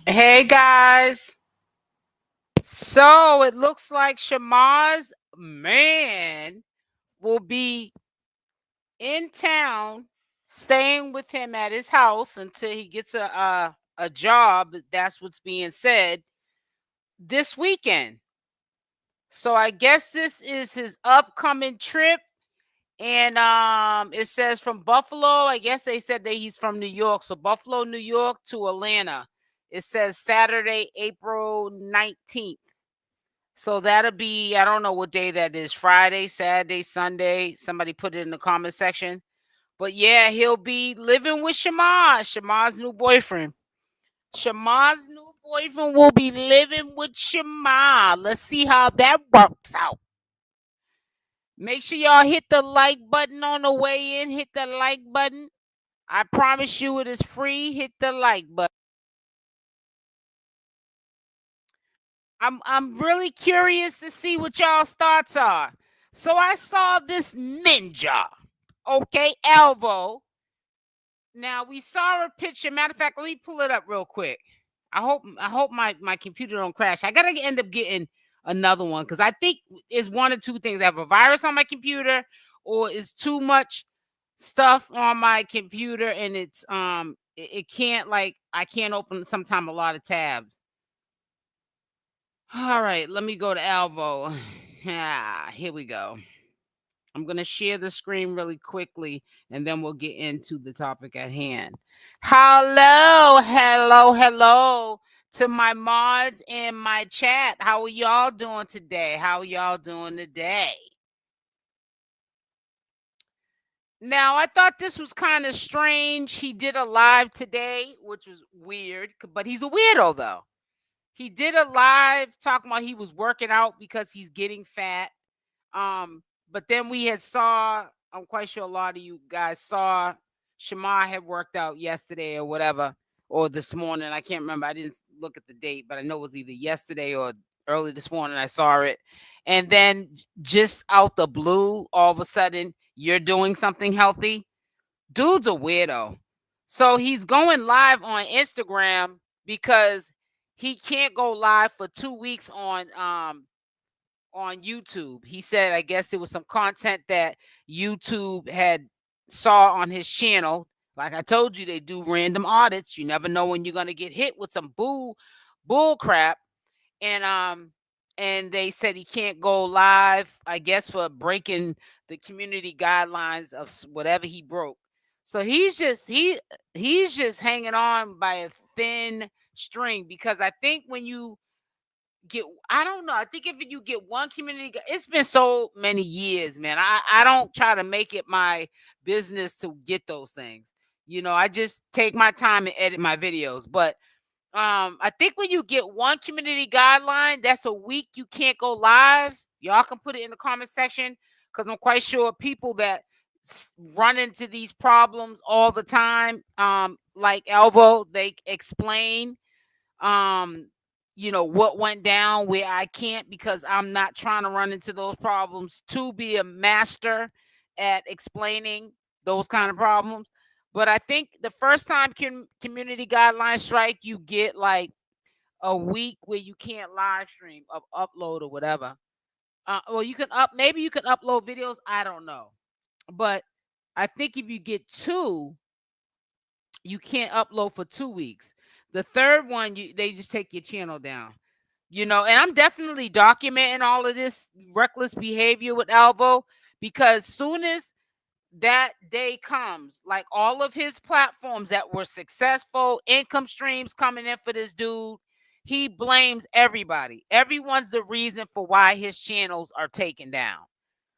Hey guys. So it looks like Shamar's man will be in town, staying with him at his house until he gets a job. That's what's being said this weekend. So I guess this is his upcoming trip. And it says from Buffalo. I guess they said that he's from New York. So Buffalo, New York to Atlanta. It says Saturday, April 19th. So that'll be, I don't know what day that is, Friday, Saturday, Sunday. Somebody put it in the comment section. But yeah, he'll be living with Shamar's new boyfriend. Shamar's new boyfriend will be living with Shamar. Let's see how that works out. Make sure y'all hit the like button on the way in. Hit the like button. I promise you it is free. Hit the like button. I'm really curious to see what y'all's thoughts are. So I saw this ninja, okay, Alvo. Now we saw a picture. Matter of fact, let me pull it up real quick. I hope my computer don't crash. I gotta end up getting another one because I think it's one or two things. I have a virus on my computer, or it's too much stuff on my computer, and it can't, like, I can't open sometime a lot of tabs. All right, let me go to Alvo. Here we go. I'm going to share the screen really quickly and then we'll get into the topic at hand. Hello to my mods in my chat. How are y'all doing today? How are y'all doing today? Now, I thought this was kind of strange. He did a live today, which was weird, but he's a weirdo though. He did a live talking about he was working out because he's getting fat. But then we had saw, I'm quite sure a lot of you guys saw Shamar had worked out yesterday or whatever, or this morning. I can't remember. I didn't look at the date, but I know it was either yesterday or early this morning. I saw it. And then just out the blue, all of a sudden, you're doing something healthy. Dude's a weirdo. So he's going live on Instagram because he can't go live for 2 weeks on YouTube. He said, I guess it was some content that YouTube had saw on his channel. Like I told you, they do random audits. You never know when you're gonna get hit with some bull crap. And they said he can't go live, I guess, for breaking the community guidelines of whatever he broke. So he's just hanging on by a thin string because I think when you get, I don't know, I think if you get one community, it's been so many years, man. I don't try to make it my business to get those things. I just take my time and edit my videos. But I think when you get one community guideline, that's a week you can't go live. Y'all can put it in the comment section because I'm quite sure people that run into these problems all the time, like Elvo, they explain what went down where I can't, because I'm not trying to run into those problems to be a master at explaining those kind of problems. But I think the first time community guidelines strike, you get like a week where you can't live stream of upload or whatever. Well, maybe you can upload videos. I don't know. But I think if you get two, you can't upload for 2 weeks. The third one, they just take your channel down. And I'm definitely documenting all of this reckless behavior with Alvo, because soon as that day comes, like all of his platforms that were successful, income streams coming in for this dude, he blames everybody. Everyone's the reason for why his channels are taken down.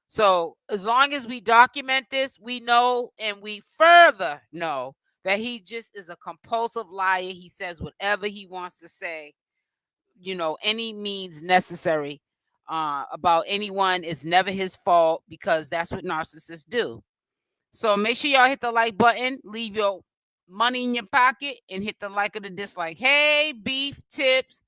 So as long as we document this, we know, and we further know, that he just is a compulsive liar. He says whatever he wants to say, any means necessary about anyone. Is never his fault, because that's what narcissists do. So make sure y'all hit the like button, leave your money in your pocket, and hit the like or the dislike. Hey, Beef Tips,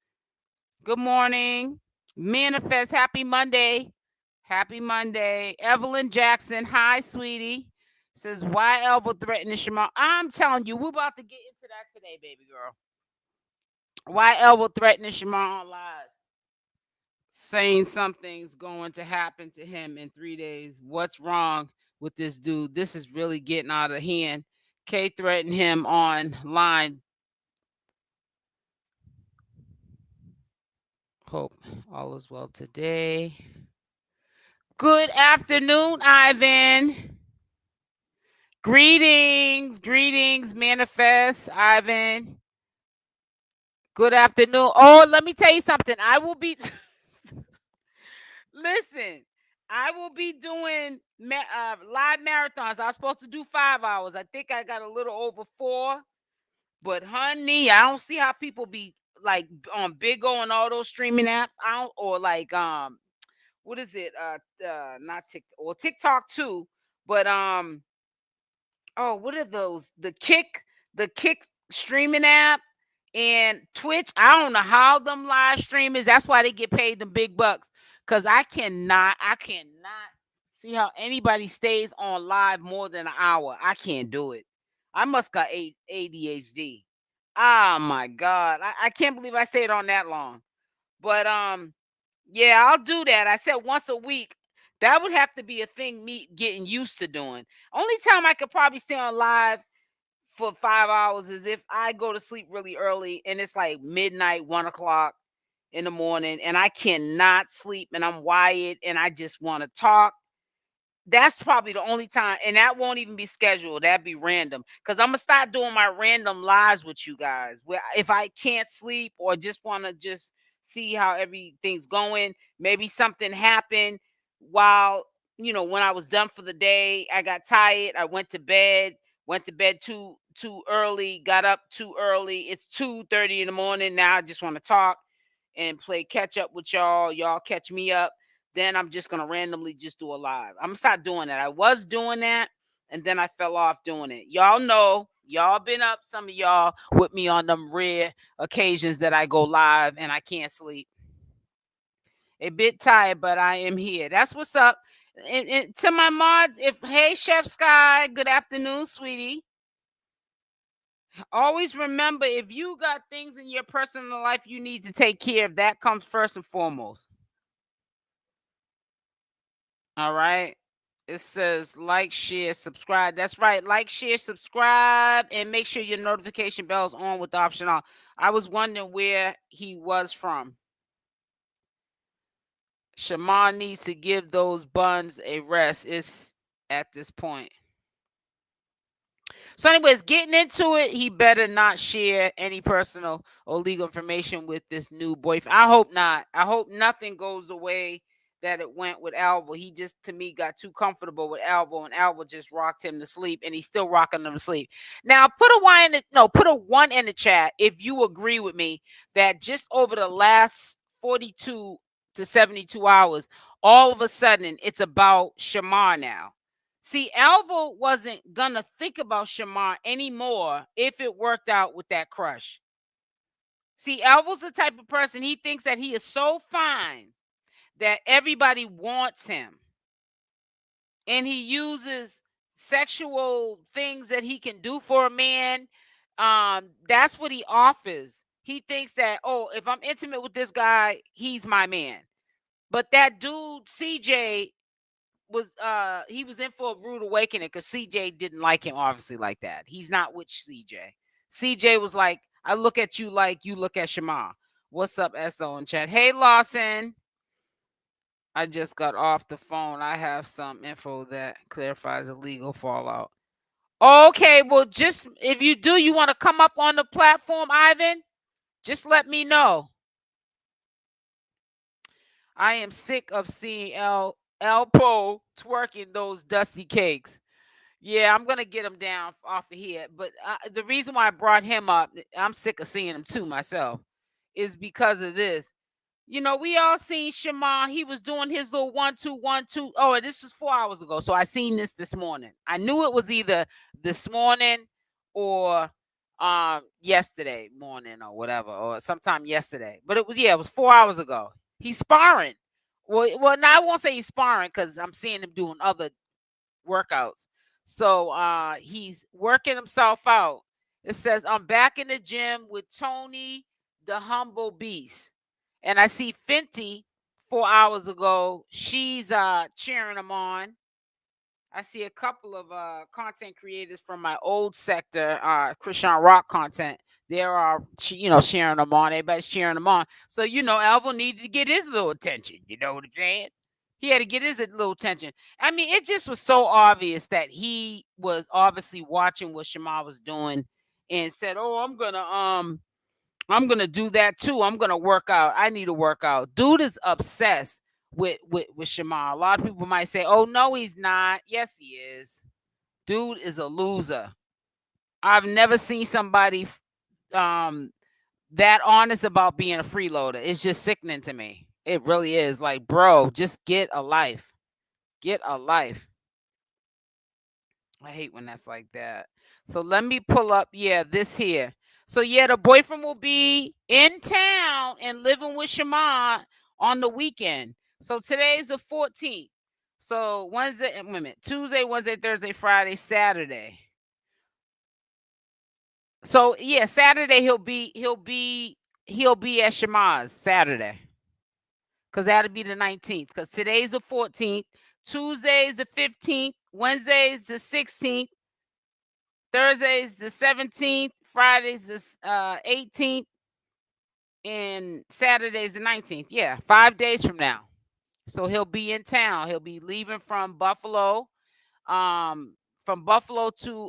good morning. Manifest, happy Monday. Happy Monday. Evelyn Jackson, hi, sweetie. Says, why Elvo threatening Shamar? I'm telling you, we're about to get into that today, baby girl. Why Elvo threatening Shamar on live, saying something's going to happen to him in 3 days? What's wrong with this dude? This is really getting out of hand. Kay threatened him online. Hope all is well today. Good afternoon, Ivan. Greetings, manifest, Ivan. Good afternoon. Oh, let me tell you something. I will be listen. I will be doing live marathons. I was supposed to do 5 hours. I think I got a little over 4. But honey, I don't see how people be like on Big O and all those streaming apps. I don't, or like what is it? Not TikTok or TikTok too. But oh, what are those? The Kick streaming app and Twitch. I don't know how them live streamers. That's why they get paid the big bucks. Cause I cannot see how anybody stays on live more than an hour. I can't do it. I must got ADHD. Oh my God. I can't believe I stayed on that long. But yeah, I'll do that. I said once a week. That would have to be a thing me getting used to doing. Only time I could probably stay on live for 5 hours is if I go to sleep really early and it's like midnight, 1 o'clock in the morning, and I cannot sleep and I'm wired and I just want to talk. That's probably the only time, and that won't even be scheduled. That'd be random. Cause I'm gonna start doing my random lives with you guys. Where if I can't sleep or just want to just see how everything's going, maybe something happened while when I was done for the day. I got tired. I went to bed. Went to bed too early. Got up too early. It's 2:30 in the morning now. I just want to talk and play catch up with y'all. Y'all catch me up, then I'm just gonna randomly just do a live. I'm gonna start doing that. I was doing that, and then I fell off doing it. Y'all know, y'all been up. Some of y'all with me on them rare occasions that I go live and I can't sleep. A bit tired, but I am here. That's what's up. And to my mods, hey Chef Sky, good afternoon, sweetie. Always remember, if you got things in your personal life you need to take care of, that comes first and foremost. All right. It says like, share, subscribe. That's right. Like, share, subscribe, and make sure your notification bell is on with the option on. I was wondering where he was from. Shamar needs to give those buns a rest. It's at this point. So, anyways, getting into it, he better not share any personal or legal information with this new boyfriend. I hope not. I hope nothing goes the way that it went with Alvo. He just, to me, got too comfortable with Alvo, and Alvo just rocked him to sleep, and he's still rocking him to sleep. Now, put a 1 in the chat if you agree with me that just over the last 42 to 72 hours, all of a sudden, it's about Shamar now. See, Alvo wasn't gonna think about Shamar anymore if it worked out with that crush. See, Alvo's the type of person, he thinks that he is so fine that everybody wants him. And he uses sexual things that he can do for a man. That's what he offers. He thinks that, oh, if I'm intimate with this guy, he's my man. But that dude, CJ, was he was in for a rude awakening because CJ didn't like him obviously like that. He's not with CJ. CJ was like, I look at you like you look at Shamar. What's up, SO in chat? Hey, Lawson. I just got off the phone. I have some info that clarifies the legal fallout. Okay, well, just if you do, you want to come up on the platform, Ivan, just let me know. I am sick of seeing Elpo twerking those dusty cakes. Yeah, I'm gonna get him down off of here. But the reason why I brought him up, I'm sick of seeing him too myself, is because of this. We all seen Shamar. He was doing his little 1-2-1-2. Oh, and this was 4 hours ago. So I seen this morning. I knew it was either this morning or yesterday morning or whatever, or sometime yesterday. But it was 4 hours ago. He's sparring. Well, now I won't say he's sparring because I'm seeing him doing other workouts. So he's working himself out. It says, I'm back in the gym with Tony the humble beast. And I see Fenty 4 hours ago. She's cheering him on. I see a couple of content creators from my old sector, Christian rock content. There are, cheering them on. Everybody's cheering them on. So, Alvo needed to get his little attention. You know what I'm saying? He had to get his little attention. I mean, it just was so obvious that he was obviously watching what Shamar was doing and said, "Oh, I'm gonna do that too. I'm gonna work out. I need to work out." Dude is obsessed with Shamar. A lot of people might say, "Oh no, he's not." Yes, he is. Dude is a loser. I've never seen somebody um that honest about being a freeloader. It's just sickening to me. It really is. Like, bro, just get a life. Get a life. I hate when that's like that. So let me pull up, this here. So the boyfriend will be in town and living with Shamar on the weekend. So today's the 14th. So Wednesday, wait a minute, Tuesday, Wednesday, Thursday, Friday, Saturday. So Saturday he'll be at Shamar's Saturday. Because that'll be the 19th. Because today's the 14th. Tuesday's the 15th. Wednesday's the 16th. Thursday's the 17th, Friday's the 18th, and Saturday's the 19th. Yeah, 5 days from now. So he'll be in town. He'll be leaving from Buffalo to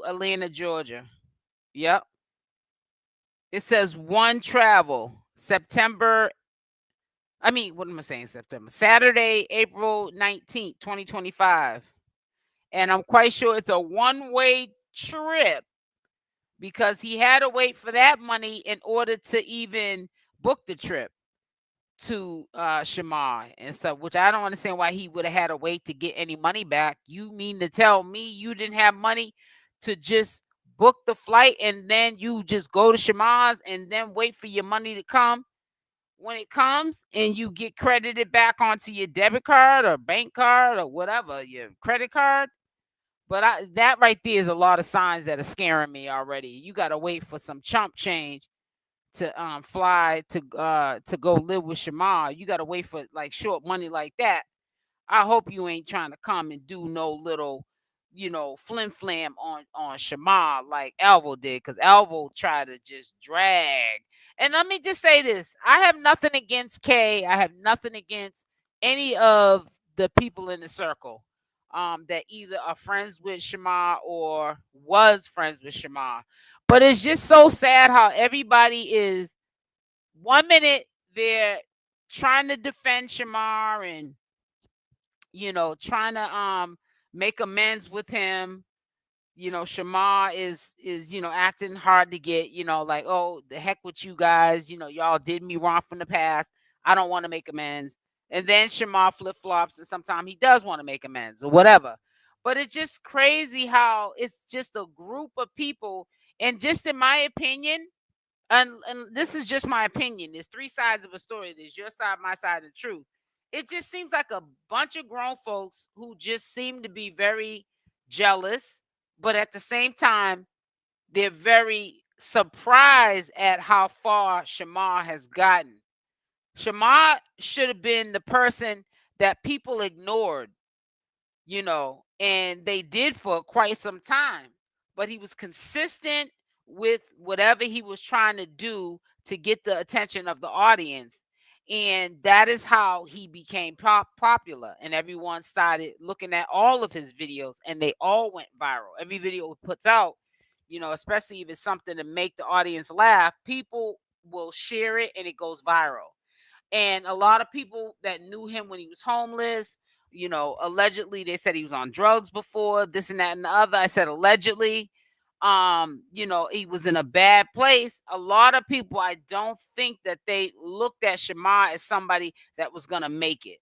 Atlanta, Georgia. Yep. It says one travel, September. I mean, what am I saying? September. Saturday, April 19th, 2025. And I'm quite sure it's a one-way trip, because he had to wait for that money in order to even book the trip to Shamar and stuff, which I don't understand why he would have had to wait to get any money back. You mean to tell me you didn't have money to just book the flight and then you just go to Shamar's and then wait for your money to come? When it comes and you get credited back onto your debit card or bank card or whatever, your credit card. But that right there is a lot of signs that are scaring me already. You got to wait for some chump change to fly to go live with Shamar. You got to wait for like short money like that. I hope you ain't trying to come and do no little, flim flam on Shamar like Alvo did, because Alvo tried to just drag. And let me just say this: I have nothing against Kay. I have nothing against any of the people in the circle that either are friends with Shamar or was friends with Shamar. But it's just so sad how everybody is, 1 minute they're trying to defend Shamar and trying to make amends with him. Shamar is acting hard to get, like, oh, the heck with you guys, y'all did me wrong from the past. I don't want to make amends. And then Shamar flip-flops, and sometimes he does want to make amends or whatever. But it's just crazy how it's just a group of people. And just in my opinion, and this is just my opinion, there's three sides of a story. There's your side, my side, and truth. It just seems like a bunch of grown folks who just seem to be very jealous, but at the same time, they're very surprised at how far Shamar has gotten. Shamar should have been the person that people ignored, and they did for quite some time. But he was consistent with whatever he was trying to do to get the attention of the audience. And that is how he became popular. And everyone started looking at all of his videos, and they all went viral. Every video he puts out, especially if it's something to make the audience laugh, people will share it and it goes viral. And a lot of people that knew him when he was homeless, allegedly they said he was on drugs before, this and that and the other. I said allegedly. He was in a bad place. A lot of people, I don't think that they looked at Shamar as somebody that was gonna make it.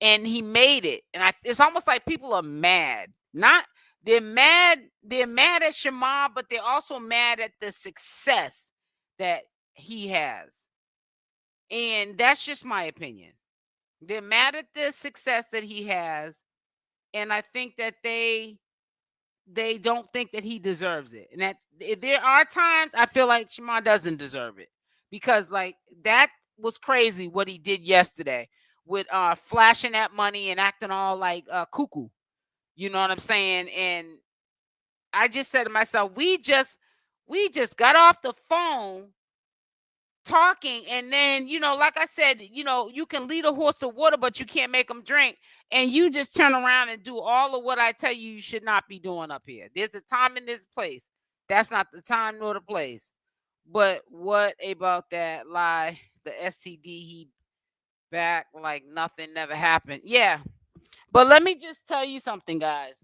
And he made it. And it's almost like people are mad. They're mad at Shamar, but they're also mad at the success that he has. And that's just my opinion. They're mad at the success that he has. And I think that they don't think that he deserves it. And that there are times I feel like Shamar doesn't deserve it. because like that was crazy what he did yesterday with flashing that money and acting all like cuckoo. You know what I'm saying? And I just said to myself, we just got off the phone talking, and then like I said, you can lead a horse to water but you can't make them drink, and you just turn around and do all of what I tell you should not be doing up here. There's a time in this place. That's not the time nor the place. But what about that lie, the STD, he back like nothing never happened? Yeah, but let me just tell you something, guys.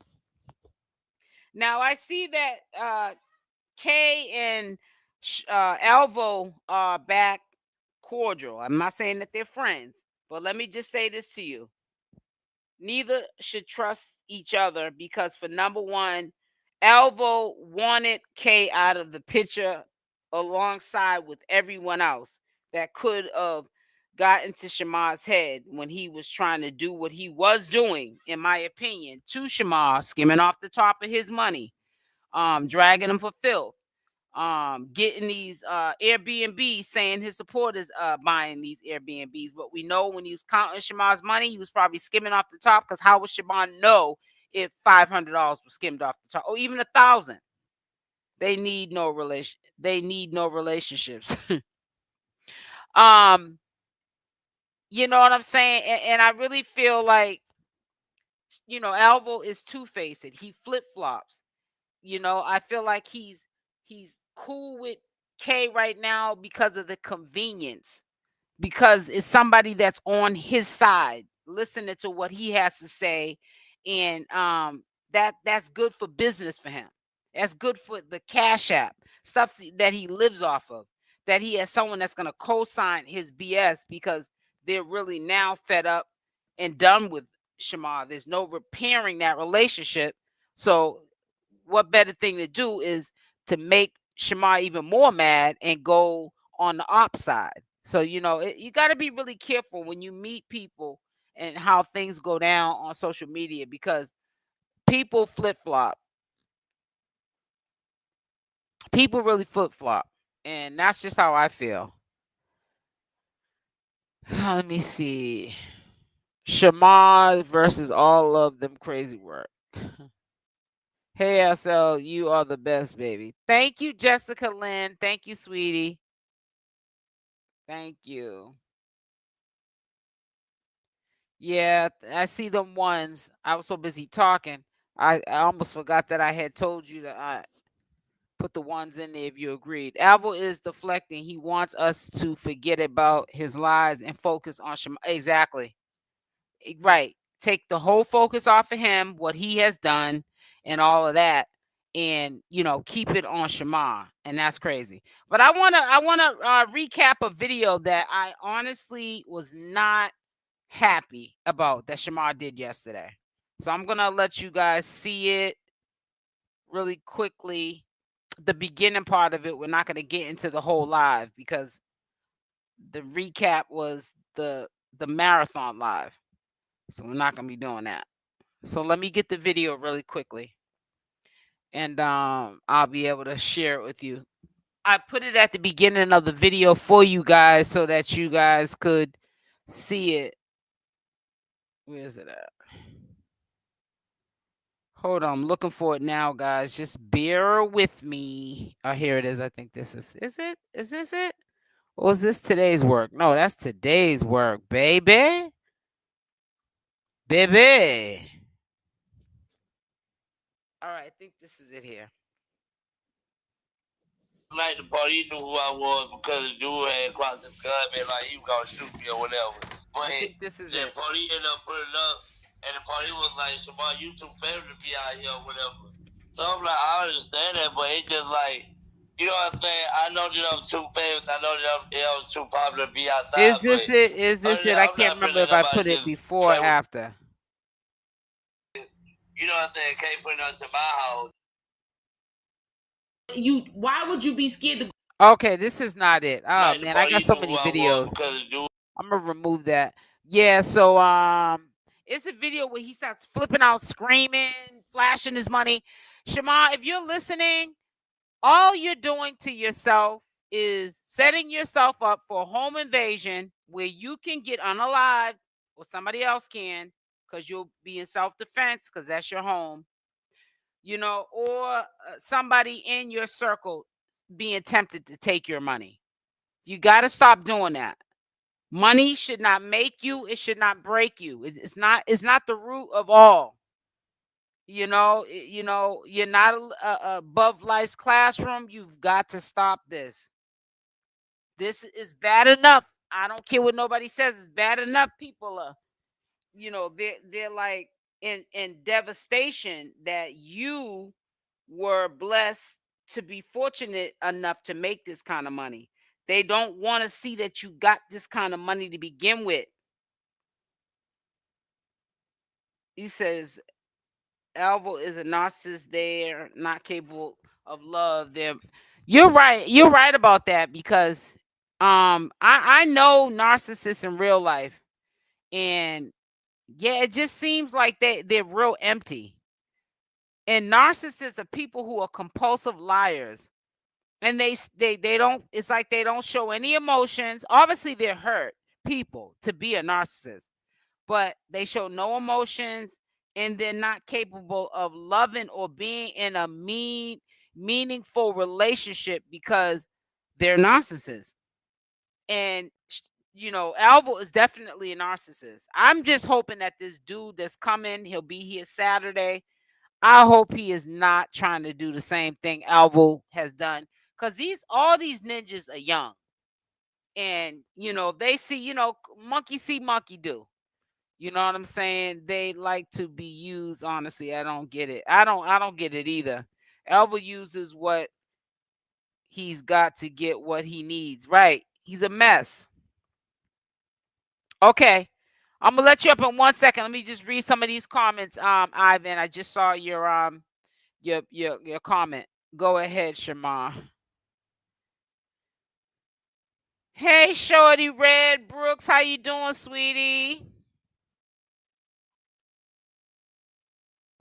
Now I see that Kay and Alvo are back cordial. I'm not saying that they're friends, but let me just say this to you. Neither should trust each other because, for number one, Alvo wanted Kay out of the picture alongside with everyone else that could have got into Shamar's head when he was trying to do what he was doing, in my opinion, to Shamar, skimming off the top of his money, dragging him for filth, getting these Airbnbs, saying his supporters buying these Airbnbs. But we know when he was counting Shamar's money, he was probably skimming off the top, because how would Shamar know if $500 was skimmed off the top, or even 1,000? They need no relationships. You know what I'm saying? And I really feel like, Alvo is two-faced. He flip-flops. I feel like he's cool with Kay right now because of the convenience, because it's somebody that's on his side, listening to what he has to say, and that's good for business for him. That's good for the Cash App stuff that he lives off of. That he has someone that's going to co-sign his BS, because they're really now fed up and done with Shamar. There's no repairing that relationship. So what better thing to do is to make Shamar even more mad and go on the op side. So, you got to be really careful when you meet people and how things go down on social media, because people flip flop. People really flip flop. And that's just how I feel. Let me see. Shamar versus all of them crazy work. Hey, SL, you are the best, baby. Thank you, Jessica Lynn. Thank you, sweetie. Thank you. Yeah, I see them ones. I was so busy talking. I almost forgot that I had told you to put the ones in there if you agreed. Alvo is deflecting. He wants us to forget about his lies and focus on Shema. Exactly. Right. Take the whole focus off of him, what he has done, and all of that, and keep it on Shamar. And that's crazy. But I wanna recap a video that I honestly was not happy about, that Shamar did yesterday. So I'm gonna let you guys see it really quickly. The beginning part of it, we're not gonna get into the whole live, because the recap was the marathon live. So we're not gonna be doing that. So let me get the video really quickly, and I'll be able to share it with you. I put it at the beginning of the video for you guys so that you guys could see it. Where is it at? Hold on, I'm looking for it now, guys. Just bear with me. Oh, here it is. I think this is it? Is this it? Or is this today's work? No, that's today's work, baby. Baby. All right, I think this is it here. Like the police knew who I was because the dude had clocked his gun and like he was gonna shoot me or whatever. But I think this is the it. police ended up putting up, and the police was like, "Shamar, you too famous to be out here or whatever." So I'm like, I understand that, but it's just like, you know what I'm saying? I know that I'm too famous. I know that I'm too popular to be outside. Is this it? Is this it? I can't remember if I put it before or after. You know what I'm saying? Can't put us in my house. Why would you be scared to? Okay, this is not it. Oh like man, I got so many videos. I'm gonna remove that. Yeah, so it's a video where he starts flipping out, screaming, flashing his money. Shamar, if you're listening, all you're doing to yourself is setting yourself up for a home invasion where you can get unalived or somebody else can, because you'll be in self-defense because that's your home, or somebody in your circle being tempted to take your money. You got to stop doing that. Money should not make you. It should not break you. It's not. It's not the root of all. You're not above life's classroom. You've got to stop this. This is bad enough. I don't care what nobody says. It's bad enough. People are, they're like in devastation that you were blessed to be fortunate enough to make this kind of money. They don't want to see that you got this kind of money to begin with. He says Alvo is a narcissist. They're not capable of love. You're right. You're right about that, because I know narcissists in real life, and yeah, it just seems like they're real empty. And narcissists are people who are compulsive liars, and they don't. It's like they don't show any emotions. Obviously, they're hurt people to be a narcissist, but they show no emotions, and they're not capable of loving or being in a meaningful relationship because they're narcissists. And Alvo is definitely a narcissist. I'm just hoping that this dude that's coming, he'll be here Saturday. I hope he is not trying to do the same thing Alvo has done, because all these ninjas are young, and they see, monkey see, monkey do. You know what I'm saying? They like to be used. Honestly, I don't get it. I don't get it either. Elvo uses what he's got to get what he needs. Right. He's a mess. Okay. I'm gonna let you up in 1 second. Let me just read some of these comments. Ivan, I just saw your comment. Go ahead, Shamar. Hey, Shorty Red Brooks, how you doing, sweetie?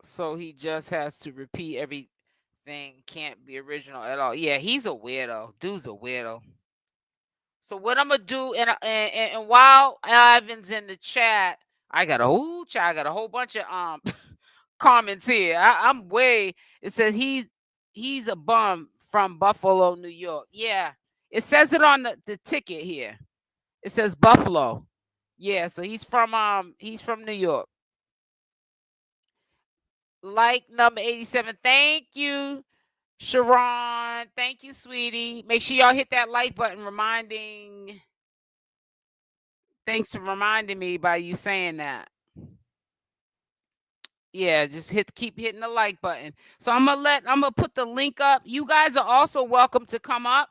So he just has to repeat everything. Can't be original at all. Yeah, he's a weirdo. Dude's a weirdo. So what I'm gonna do, and while Ivan's in the chat, I got a whole chat. I got a whole bunch of comments here. I'm way. It says he's a bum from Buffalo, New York. Yeah, it says it on the ticket here. It says Buffalo. Yeah, so he's from New York. Like number 87. Thank you, Sharon. Thank you, sweetie. Make sure y'all hit that like button reminding. Thanks for reminding me by you saying that. Yeah, just keep hitting the like button. So I'm gonna put the link up. You guys are also welcome to come up.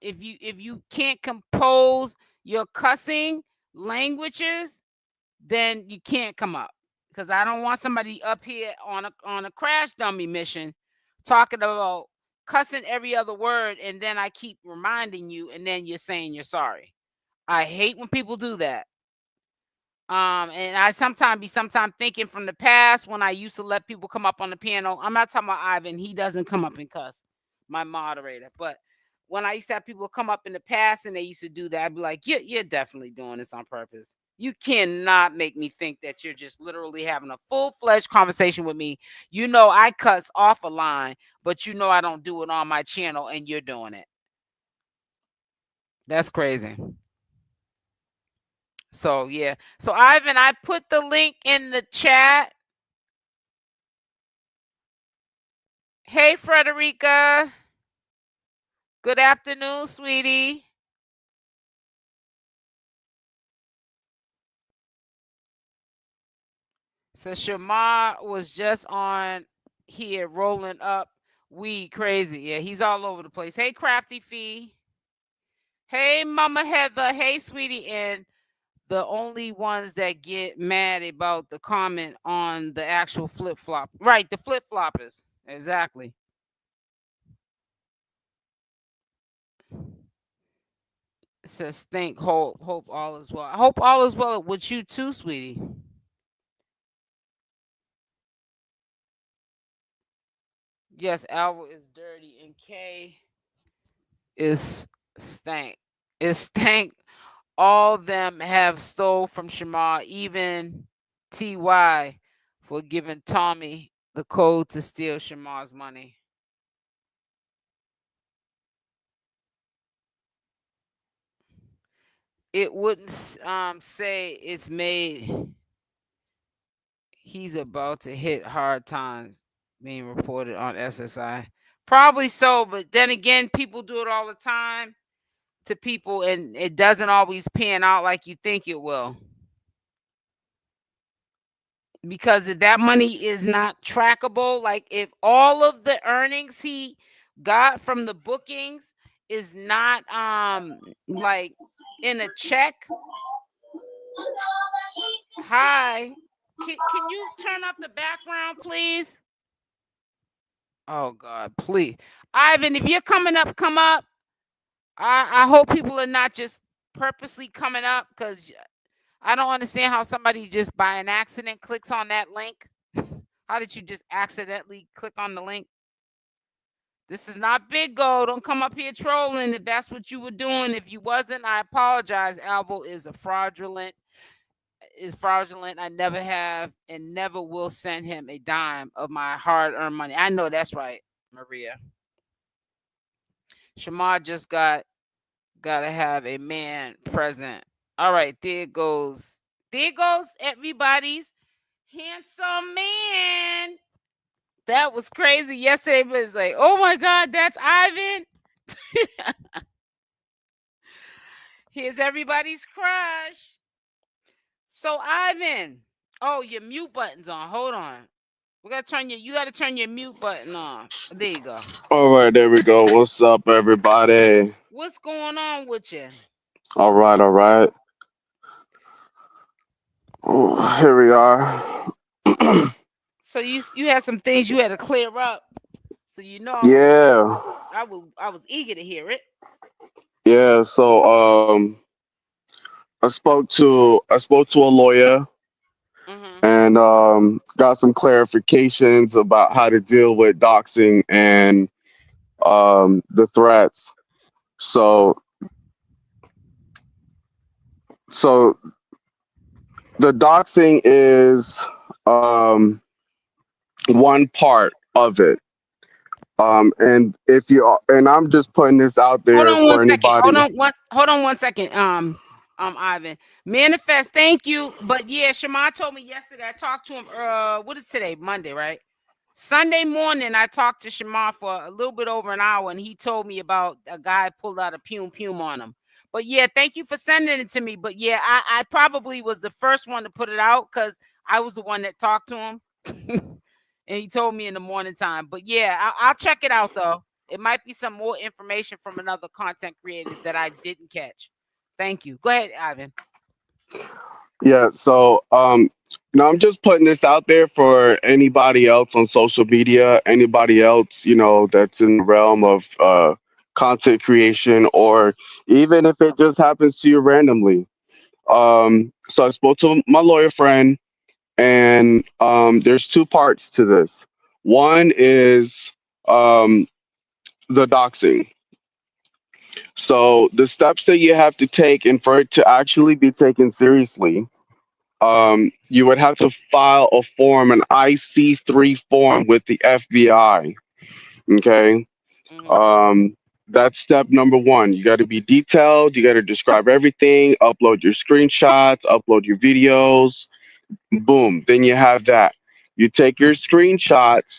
If you can't compose your cussing languages, then you can't come up, because I don't want somebody up here on a crash dummy mission talking about cussing every other word, and then I keep reminding you, and then you're saying you're sorry. I hate when people do that. And I sometimes thinking from the past when I used to let people come up on the piano. I'm not talking about Ivan. He doesn't come up and cuss, my moderator. But when I used to have people come up in the past and they used to do that, I'd be like, you're definitely doing this on purpose. You cannot make me think that you're just literally having a full-fledged conversation with me. I cuss off a line, but I don't do it on my channel, and you're doing it. That's crazy. So yeah. So Ivan, I put the link in the chat. Hey Frederica. Good afternoon, sweetie. So Shamar was just on here rolling up weed crazy. Yeah, he's all over the place. Hey Crafty Fee. Hey Mama Heather. Hey sweetie. And the only ones that get mad about the comment on the actual flip flop. Right, the flip floppers. Exactly. It says think, hope all is well. I hope all is well with you too, sweetie. Yes, Alvo is dirty, and Kay It's stank. It's stank. All them have stole from Shamar, even TY, for giving Tommy the code to steal Shamar's money. It wouldn't say it's made. He's about to hit hard times, being reported on SSI. Probably so, but then again, people do it all the time to people, and it doesn't always pan out like you think it will. Because if that money is not trackable, like if all of the earnings he got from the bookings is not like in a check. Hi. Can you turn up the background, please? Oh God, please. Ivan, if you're coming up, come up. I hope people are not just purposely coming up, because I don't understand how somebody just by an accident clicks on that link. How did you just accidentally click on the link? This is not Big Go. Don't come up here trolling if that's what you were doing. If you wasn't, I apologize. Alvo is fraudulent. I never have and never will send him a dime of my hard-earned money. I know that's right, Maria. Shamar just gotta have a man present. All right, there goes. There goes everybody's handsome man. That was crazy yesterday, but it's like, oh my God, that's Ivan. Here's everybody's crush. So Ivan, oh, your mute button's on. Hold on. You gotta turn your mute button on. There you go. All right, there we go. What's up, everybody? What's going on with you? All right, all right. Oh, here we are. So you had some things you had to clear up. So Yeah, I was eager to hear it. yeah. So, I spoke to a lawyer Mm-hmm. and got some clarifications about how to deal with doxing and the threats. So, so the doxing is one part of it. And I'm just putting this out Hold there on one for second. anybody. Hold on one second. Ivan. Manifest, thank you. But yeah, Shamar told me yesterday. I talked to him what is today? Monday, right? Sunday morning, I talked to Shamar for a little bit over an hour, and he told me about a guy pulled out a pume on him. But yeah, thank you for sending it to me. But yeah, I probably was the first one to put it out because I was the one that talked to him. And he told me in the morning time. But yeah, I'll check it out though. It might be some more information from another content creator that I didn't catch. Thank you. Go ahead, Ivan. Yeah, so no, I'm just putting this out there for anybody else on social media, anybody else, that's in the realm of content creation, or even if it just happens to you randomly. So I spoke to my lawyer friend, and there's two parts to this. One is um, the doxing. So the steps that you have to take, and for it to actually be taken seriously, you would have to file a form, an IC3 form with the FBI. Okay. Mm-hmm. Um, that's step number one. You got to be detailed. You got to describe everything, upload your screenshots, upload your videos. Boom. Then you have that. You take your screenshots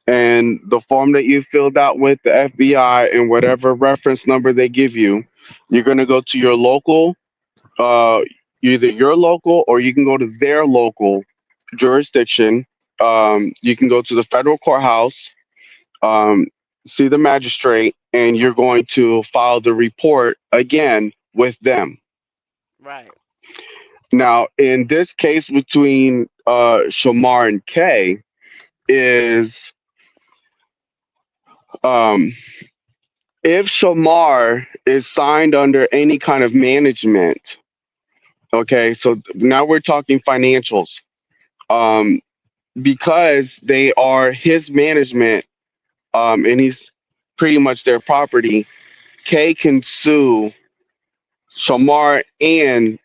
and the form that you filled out with the FBI and whatever reference number they give you. You're going to go to your local, uh, either your local or you can go to their local jurisdiction. You can go to the federal courthouse, um, see the magistrate, and you're going to file the report again with them. Right. Now, in this case between Shamar and Kay, is um, if Shamar is signed under any kind of management, okay, so now we're talking financials. Um, because they are his management, and he's pretty much their property. Kay can sue Shamar and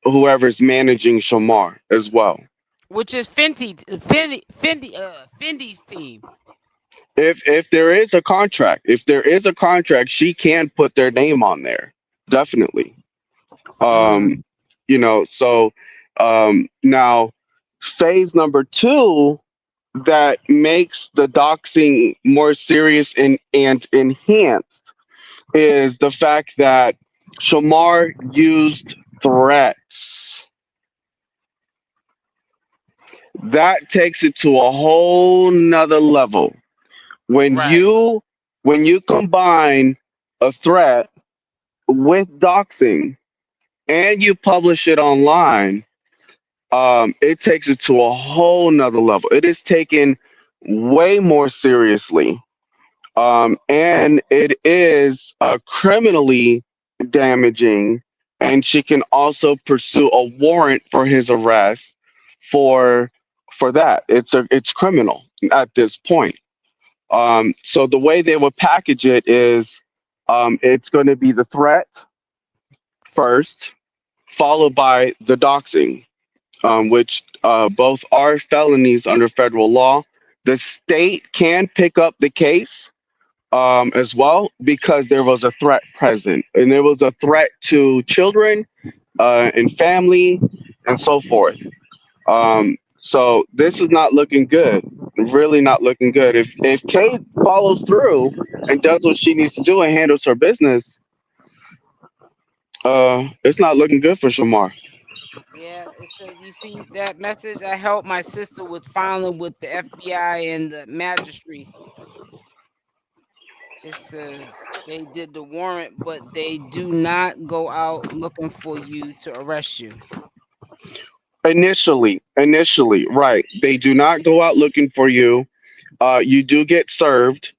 whoever's managing Shamar as well. which is Fendi's team. If there is a contract, she can put their name on there. Definitely. Mm. Um, so now phase number two that makes the doxing more serious and enhanced is the fact that Shamar used threats. That takes it to a whole nother level. When Right. you combine a threat with doxing and you publish it online, it takes it to a whole nother level. It is taken way more seriously. And it is criminally damaging, and she can also pursue a warrant for his arrest for that. It's criminal at this point. So the way they would package it is, it's going to be the threat first, followed by the doxing, which both are felonies under federal law. The state can pick up the case as well because there was a threat present, and there was a threat to children and family and so forth. So this is not looking good. Really not looking good. If Kate follows through and does what she needs to do and handles her business, it's not looking good for Shamar. Yeah, it says you see that message. I helped my sister with filing with the FBI and the magistrate. It says they did the warrant, but they do not go out looking for you to arrest you. Initially, right? They do not go out looking for you. You do get served.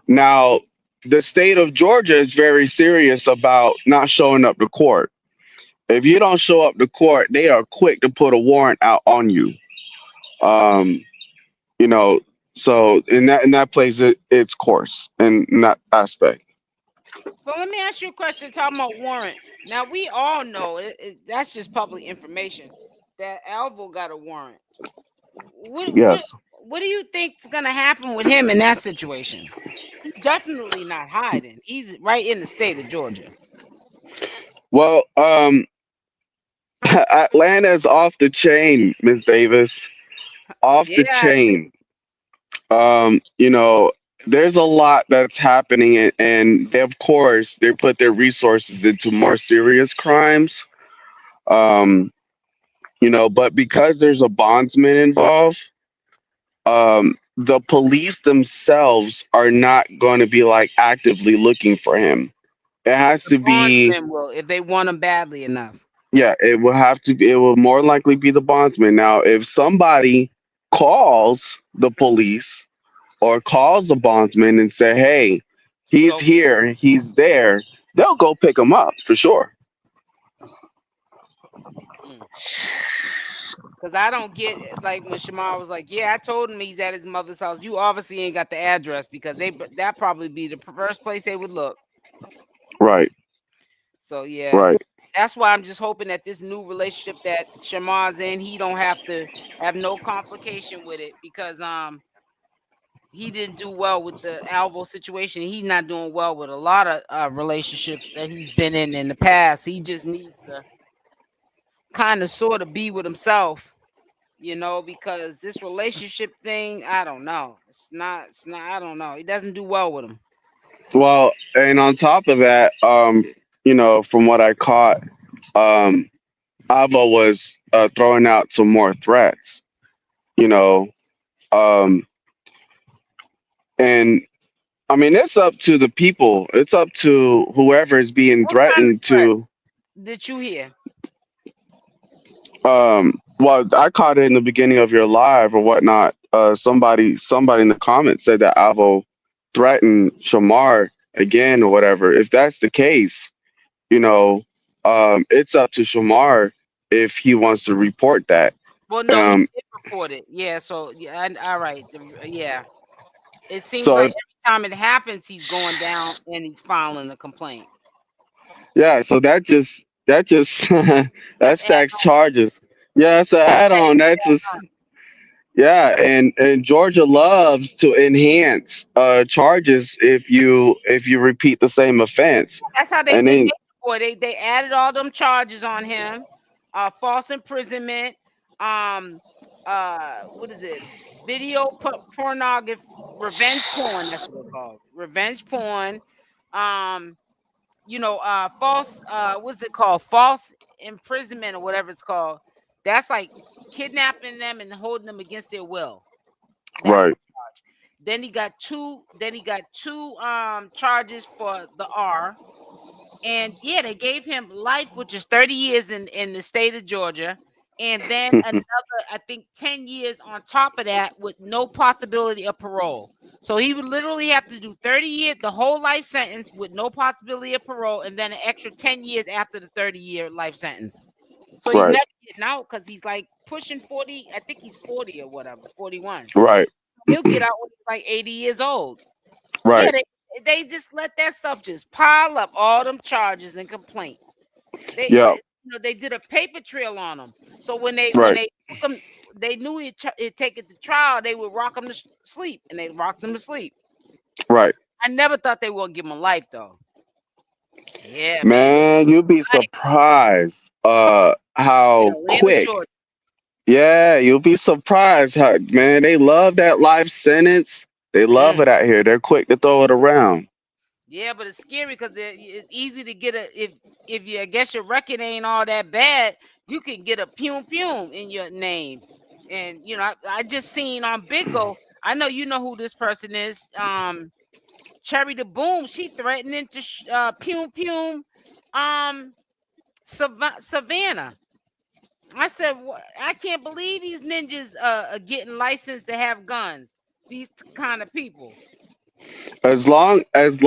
Now, the state of Georgia is very serious about not showing up to court. If you don't show up to court, they are quick to put a warrant out on you. Um, you know, so in that plays its course in that aspect. So let me ask you a question. Talking about warrant. Now we all know that's just public information that Alvo got a warrant. What what Yes. what do you think's gonna happen with him in that situation? He's definitely not hiding. He's right in the state of Georgia. Well, Atlanta's off the chain, Miss Davis. Off the Yeah, I see. chain. You know, there's a lot that's happening, and they, of course, they put their resources into more serious crimes. Um, but because there's a bondsman involved, the police themselves are not going to be like actively looking for him. It has The to be, bondsmen will if they want him badly enough. yeah, it will have to be, it will more likely be the bondsman. Now, if somebody calls the police or calls the bondsman and say, "Hey, He's he's over here. here, he's there," they'll go pick him up for sure. Because I don't get like when Shamar was like, "Yeah, I told him he's at his mother's house." You obviously ain't got the address because that probably be the first place they would look. Right, So yeah, right. that's why I'm just hoping that this new relationship that Shamar's in, he don't have to have no complication with it because he didn't do well with the Alvo situation. He's not doing well with a lot of relationships that he's been in the past. He just needs to kind of sort of be with himself, because this relationship thing, I don't know. It's not, I don't know. He doesn't do well with him. Well, and on top of that, from what I caught, um, Alvo was throwing out some more threats. You know, um, and I mean, it's up to the people. It's up to whoever is being What kind of threatened threat to. did you hear? Well, I caught it in the beginning of your live or whatnot. Somebody in the comments said that Alvo threatened Shamar again or whatever. If that's the case, you know, it's up to Shamar if he wants to report that. Well, no, he Um, did report it. Yeah, so yeah, all right. Yeah. It seems so like if every time it happens, he's going down and he's filing a complaint. Yeah, so that just that That's stacks charges. Yeah, that's an add-on. That's just yeah, and Georgia loves to enhance charges if you repeat the same offense. That's how they And did then Nature Boy. They added all them charges on him. False imprisonment, um what is it? Video pornography, revenge porn, that's what it's called. Revenge porn. Um, false what's it called? False imprisonment or whatever it's called. That's like kidnapping them and holding them against their will. That's right, charge. Then he got two charges for the R. And yeah, they gave him life, which is 30 years in the state of Georgia. And then another, I think, 10 years on top of that with no possibility of parole. So he would literally have to do 30 years, the whole life sentence with no possibility of parole, and then an extra 10 years after the 30-year life sentence. So he's right, never getting out because he's like pushing 40. I think he's 40 or whatever, 41. right, He'll get out when he's like 80 years old. Yeah, right. they just let that stuff just pile up, all them charges and complaints. Yeah, They did a paper trail on them. So when they right, took him, they knew he'd take it to trial. They would rock him to sleep, and they rocked him to sleep. right. I never thought they would give him a life though. Yeah, man. Man, you'd be Life surprised in how Atlanta, quick. Georgia. Yeah, you'll be surprised how man they love that life sentence. They love Mm. it out here. They're quick to throw it around. Yeah, but it's scary because it's easy to get if you I guess your record ain't all that bad, you can get a pum pum in your name. And I just seen on Bigo. I know you know who this person is. Cherry the Boom. She threatening to pum pum, um, Savannah. I said, I can't believe these ninjas are getting licensed to have guns. These kind of people. As long as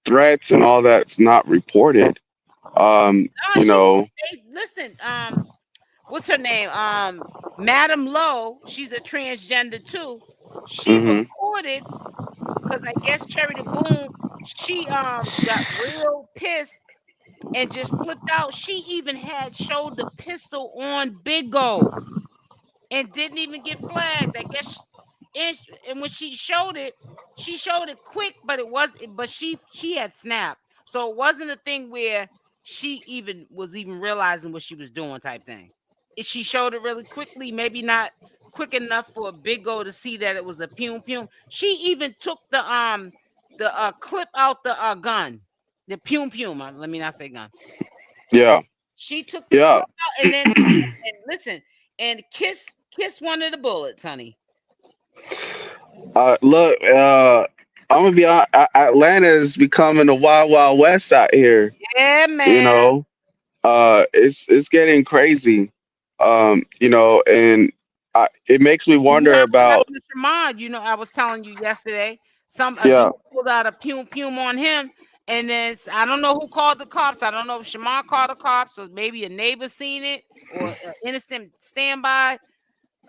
threats and all that's not reported, um, Ah, you know, listen. What's her name? Madam Lowe. She's a transgender too. She hmm recorded because I guess Cherry the Boom. She got real pissed and just flipped out. She even had showed the pistol on Big O and didn't even get flagged. I guess, and when she showed it quick, but she had snapped, so it wasn't a thing where she even was even realizing what she was doing type thing. She showed it really quickly, maybe not quick enough for a Big O to see that it was a pum pum. She even took the clip out the gun, the pum pum. Let me not say gun. yeah, She took the yeah. clip out and then and listen and kiss one of the bullets, honey. Look, I'm gonna be on. Atlanta is becoming the wild, wild west out here. Yeah, You man. know, it's getting crazy. And it makes me You wonder heard what about happened to Shamar. I was telling you yesterday. A dude yeah, pulled out a pum pum on him, and then I don't know who called the cops. I don't know if Shamar called the cops or maybe a neighbor seen it or an innocent standby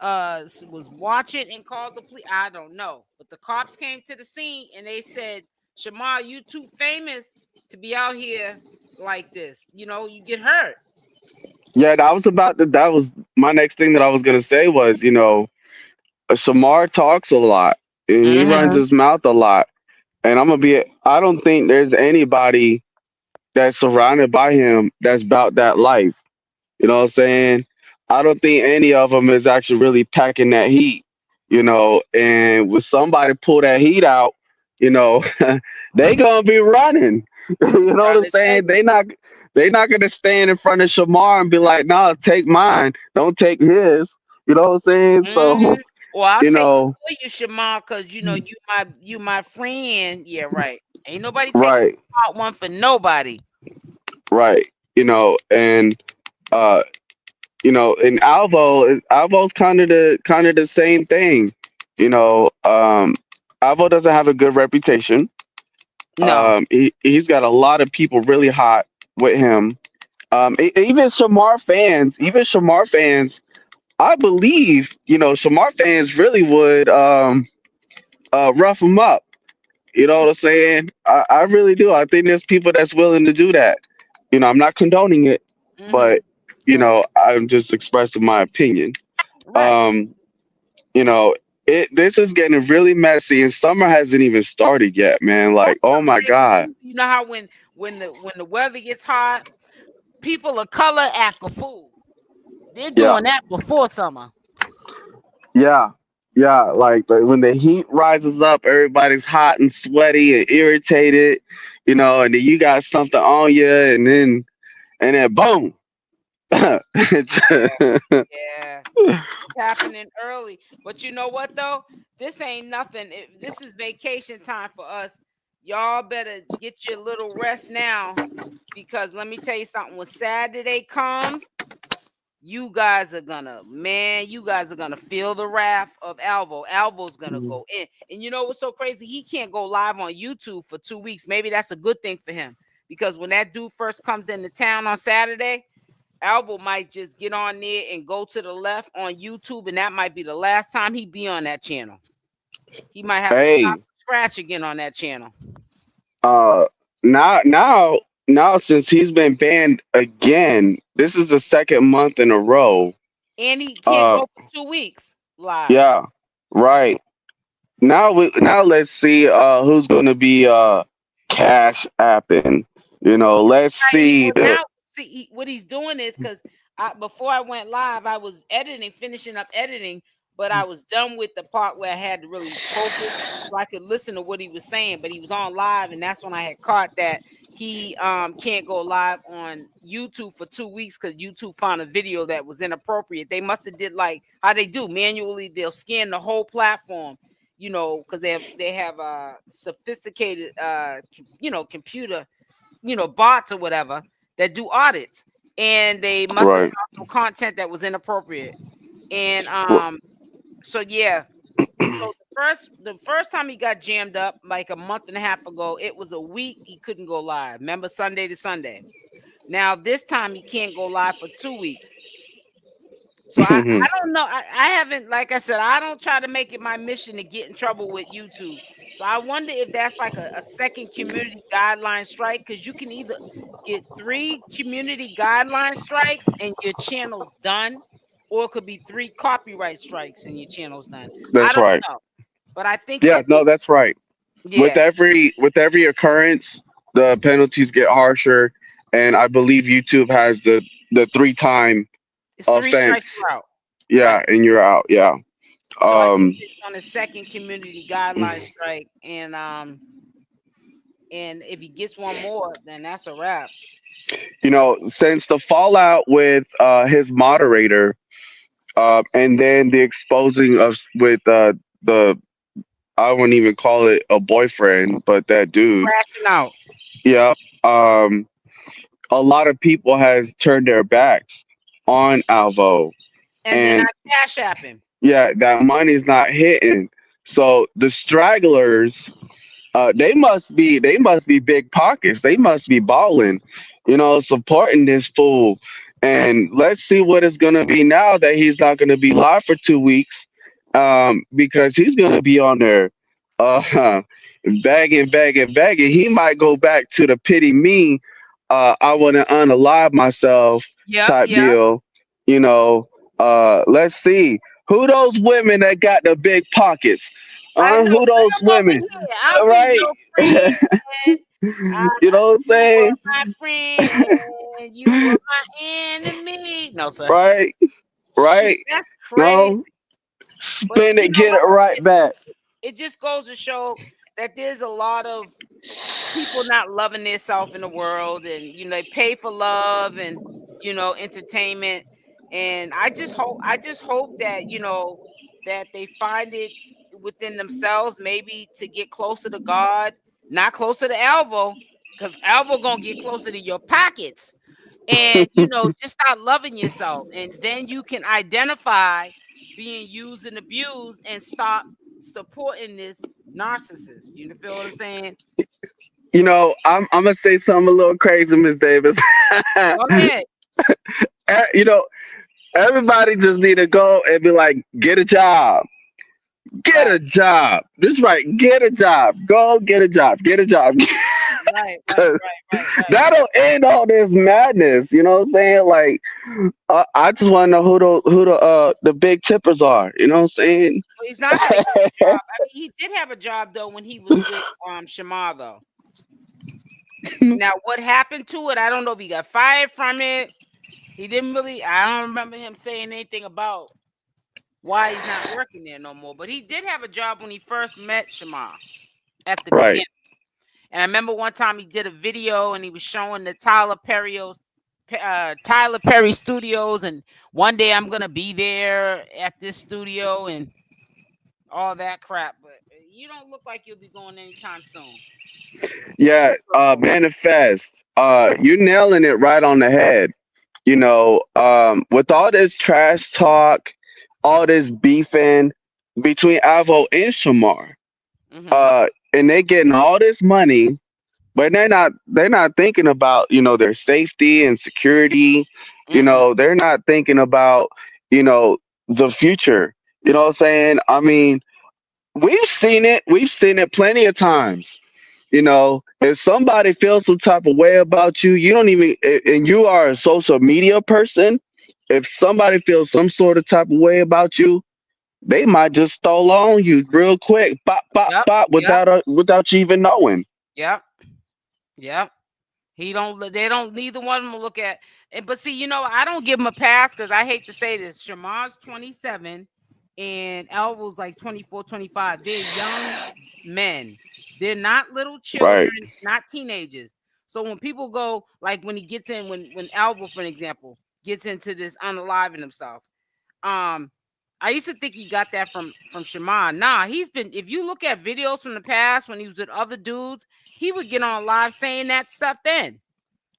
was watching and called the police. I don't know, but the cops came to the scene and they said, "Shamar, you too famous to be out here like this. You get hurt." yeah. That was my next thing that I was gonna say was Shamar talks a lot and he runs Mm-hmm. his mouth a lot, and I don't think there's anybody that's surrounded by him that's about that life. You know what I'm saying? I don't think any of them is actually really packing that heat. And when somebody pull that heat out, you know, they gonna be running. You know what Trying I'm to tell saying? you. They not gonna stand in front of Shamar and be like, "Nah, take mine. Don't take his." You know what I'm saying? So, Mhm. Well, I'll you take it know, for you, Shamar, because you my friend. Yeah, right. Ain't nobody taking right, out one for nobody. right. And uh, and Alvo's kind of the same thing. Alvo doesn't have a good reputation. No, He's got a lot of people really hot with him. Even Shamar fans, I believe, Shamar fans really would rough him up. You know what I'm saying? I really do. I think there's people that's willing to do that. I'm not condoning it, Mm-hmm. but I'm just expressing my opinion. Right. Um, you know, this is getting really messy, and summer hasn't even started yet, man. That's Like, what oh I'm my saying. god, You know how when the weather gets hot, people of color act a fool. They're yeah, doing that before summer. yeah, yeah. Like when the heat rises up, everybody's hot and sweaty and irritated, and then you got something on you, and then boom. Yeah, yeah. It's happening early. But you know what though? This ain't nothing. This is vacation time for us. Y'all better get your little rest now because let me tell you something. When Saturday comes, you guys are gonna feel the wrath of Alvo. Alvo's gonna go in. And you know what's so crazy? He can't go live on YouTube for 2 weeks. Maybe that's a good thing for him. Because when that dude first comes into town on Saturday, Alvo might just get on there and go to the left on YouTube, and that might be the last time he be on that channel. He might have to start Hey, from scratch again on that channel. uh, now, since he's been banned again, this is the second month in a row. And he can't Uh, go for 2 weeks live. yeah, right. Now let's see who's gonna be cash apping. Let's Right. see Well, the now see what he's doing is because before I went live, I was finishing up editing, but I was done with the part where I had to really focus so I could listen to what he was saying. But he was on live, and that's when I had caught that he can't go live on YouTube for 2 weeks because YouTube found a video that was inappropriate. They must have did like how they do manually. They'll scan the whole platform, because they have sophisticated computer bots or whatever that do audits, and they must have right. found some content that was inappropriate. And r- so yeah, so the first time he got jammed up like a month and a half ago, it was a week he couldn't go live. Remember Sunday to Sunday. Now this time he can't go live for 2 weeks. So I don't know. I haven't, like I said, I don't try to make it my mission to get in trouble with YouTube. So I wonder if that's like a second community guideline strike because you can either get 3 community guideline strikes and your channel's done, or it could be 3 copyright strikes and your channel's done. I that's don't right. know, but I think Yeah, that no, that's right. With yeah, every occurrence, the penalties get harsher, and I believe YouTube has the 3 time it's 3 strikes offense. you're out, Yeah, right? and you're out. Yeah. So I think Um, it's on a second community guideline strike, and if he gets one more, then that's a wrap. since the fallout with his moderator, and then the exposing of with the I wouldn't even call it a boyfriend, but that dude. Crashing out. Yeah. Um, a lot of people has turned their backs on Alvo, And then and I cash app him. yeah, that money's not hitting. So the stragglers, they must be big pockets. They must be balling, supporting this fool. And let's see what it's gonna be now that he's not gonna be live for 2 weeks. Because he's gonna be on there, uh, begging, begging, begging. He might go back to the pity me, I want to unalive myself Yep, type yep. deal. You know, let's see who those women that got the big pockets. I know. Who those Come over women? here. I'll be Right? your friend. You know what I'm You were saying? my friend. You were my enemy. No, sir. Right? Shoot, Right? that's crazy. No, But spin you it, know get it what? right back. It just goes to show that there's a lot of people not loving themselves in the world, and they pay for love and entertainment. And I just hope that that they find it within themselves, maybe to get closer to God, not closer to Alvo, because Alvo gonna get closer to your pockets. And just start loving yourself, and then you can identify being used and abused and stop supporting this narcissist. You feel what I'm saying? I'm gonna say something a little crazy, Miss Davis. Go ahead. You know, everybody just need to go and be like, get a job. Get right, a job. This right. Get a job. Go get a job. Get a job. right, right, 'Cause right, right. that'll end all this madness. You know what I'm saying? Like, I just want to know who the big tippers are. You know what I'm saying? Well, he's not gonna get a job. I mean, he did have a job though when he was with Shamar though. Now, what happened to it? I don't know if he got fired from it. He didn't really. I don't remember him saying anything about why he's not working there no more. But he did have a job when he first met Shamar at the Right. beginning. And I remember one time he did a video and he was showing the Tyler Perry Studios, and one day I'm gonna be there at this studio and all that crap. But you don't look like you'll be going anytime soon. Yeah. Manifest. You're nailing it right on the head. With all this trash talk, all this beefing between Alvo and Shamar, Mm-hmm. and they getting all this money, but they're not thinking about their safety and security. Mm-mm. They're not thinking about you know the future. You know what I'm saying? I mean, we've seen it plenty of times. If somebody feels some type of way about you, you don't even, and you are a social media person, if somebody feels some sort of type of way about you, they might just stall on you real quick, bop, bop, Yep. bop, Yep. without you even knowing. Yep. Yep. He don't. They don't. Neither one of them will look at. But see, I don't give him a pass because I hate to say this. Shamar's 27, and Elvo's like 24, 25. They're young men. They're not little Right. children, not teenagers. So when people go like when he gets in, when Elvo, for an example, gets into this unaliving himself, um, I used to think he got that from Shamar. Nah, he's been. If you look at videos from the past when he was with other dudes, he would get on live saying that stuff then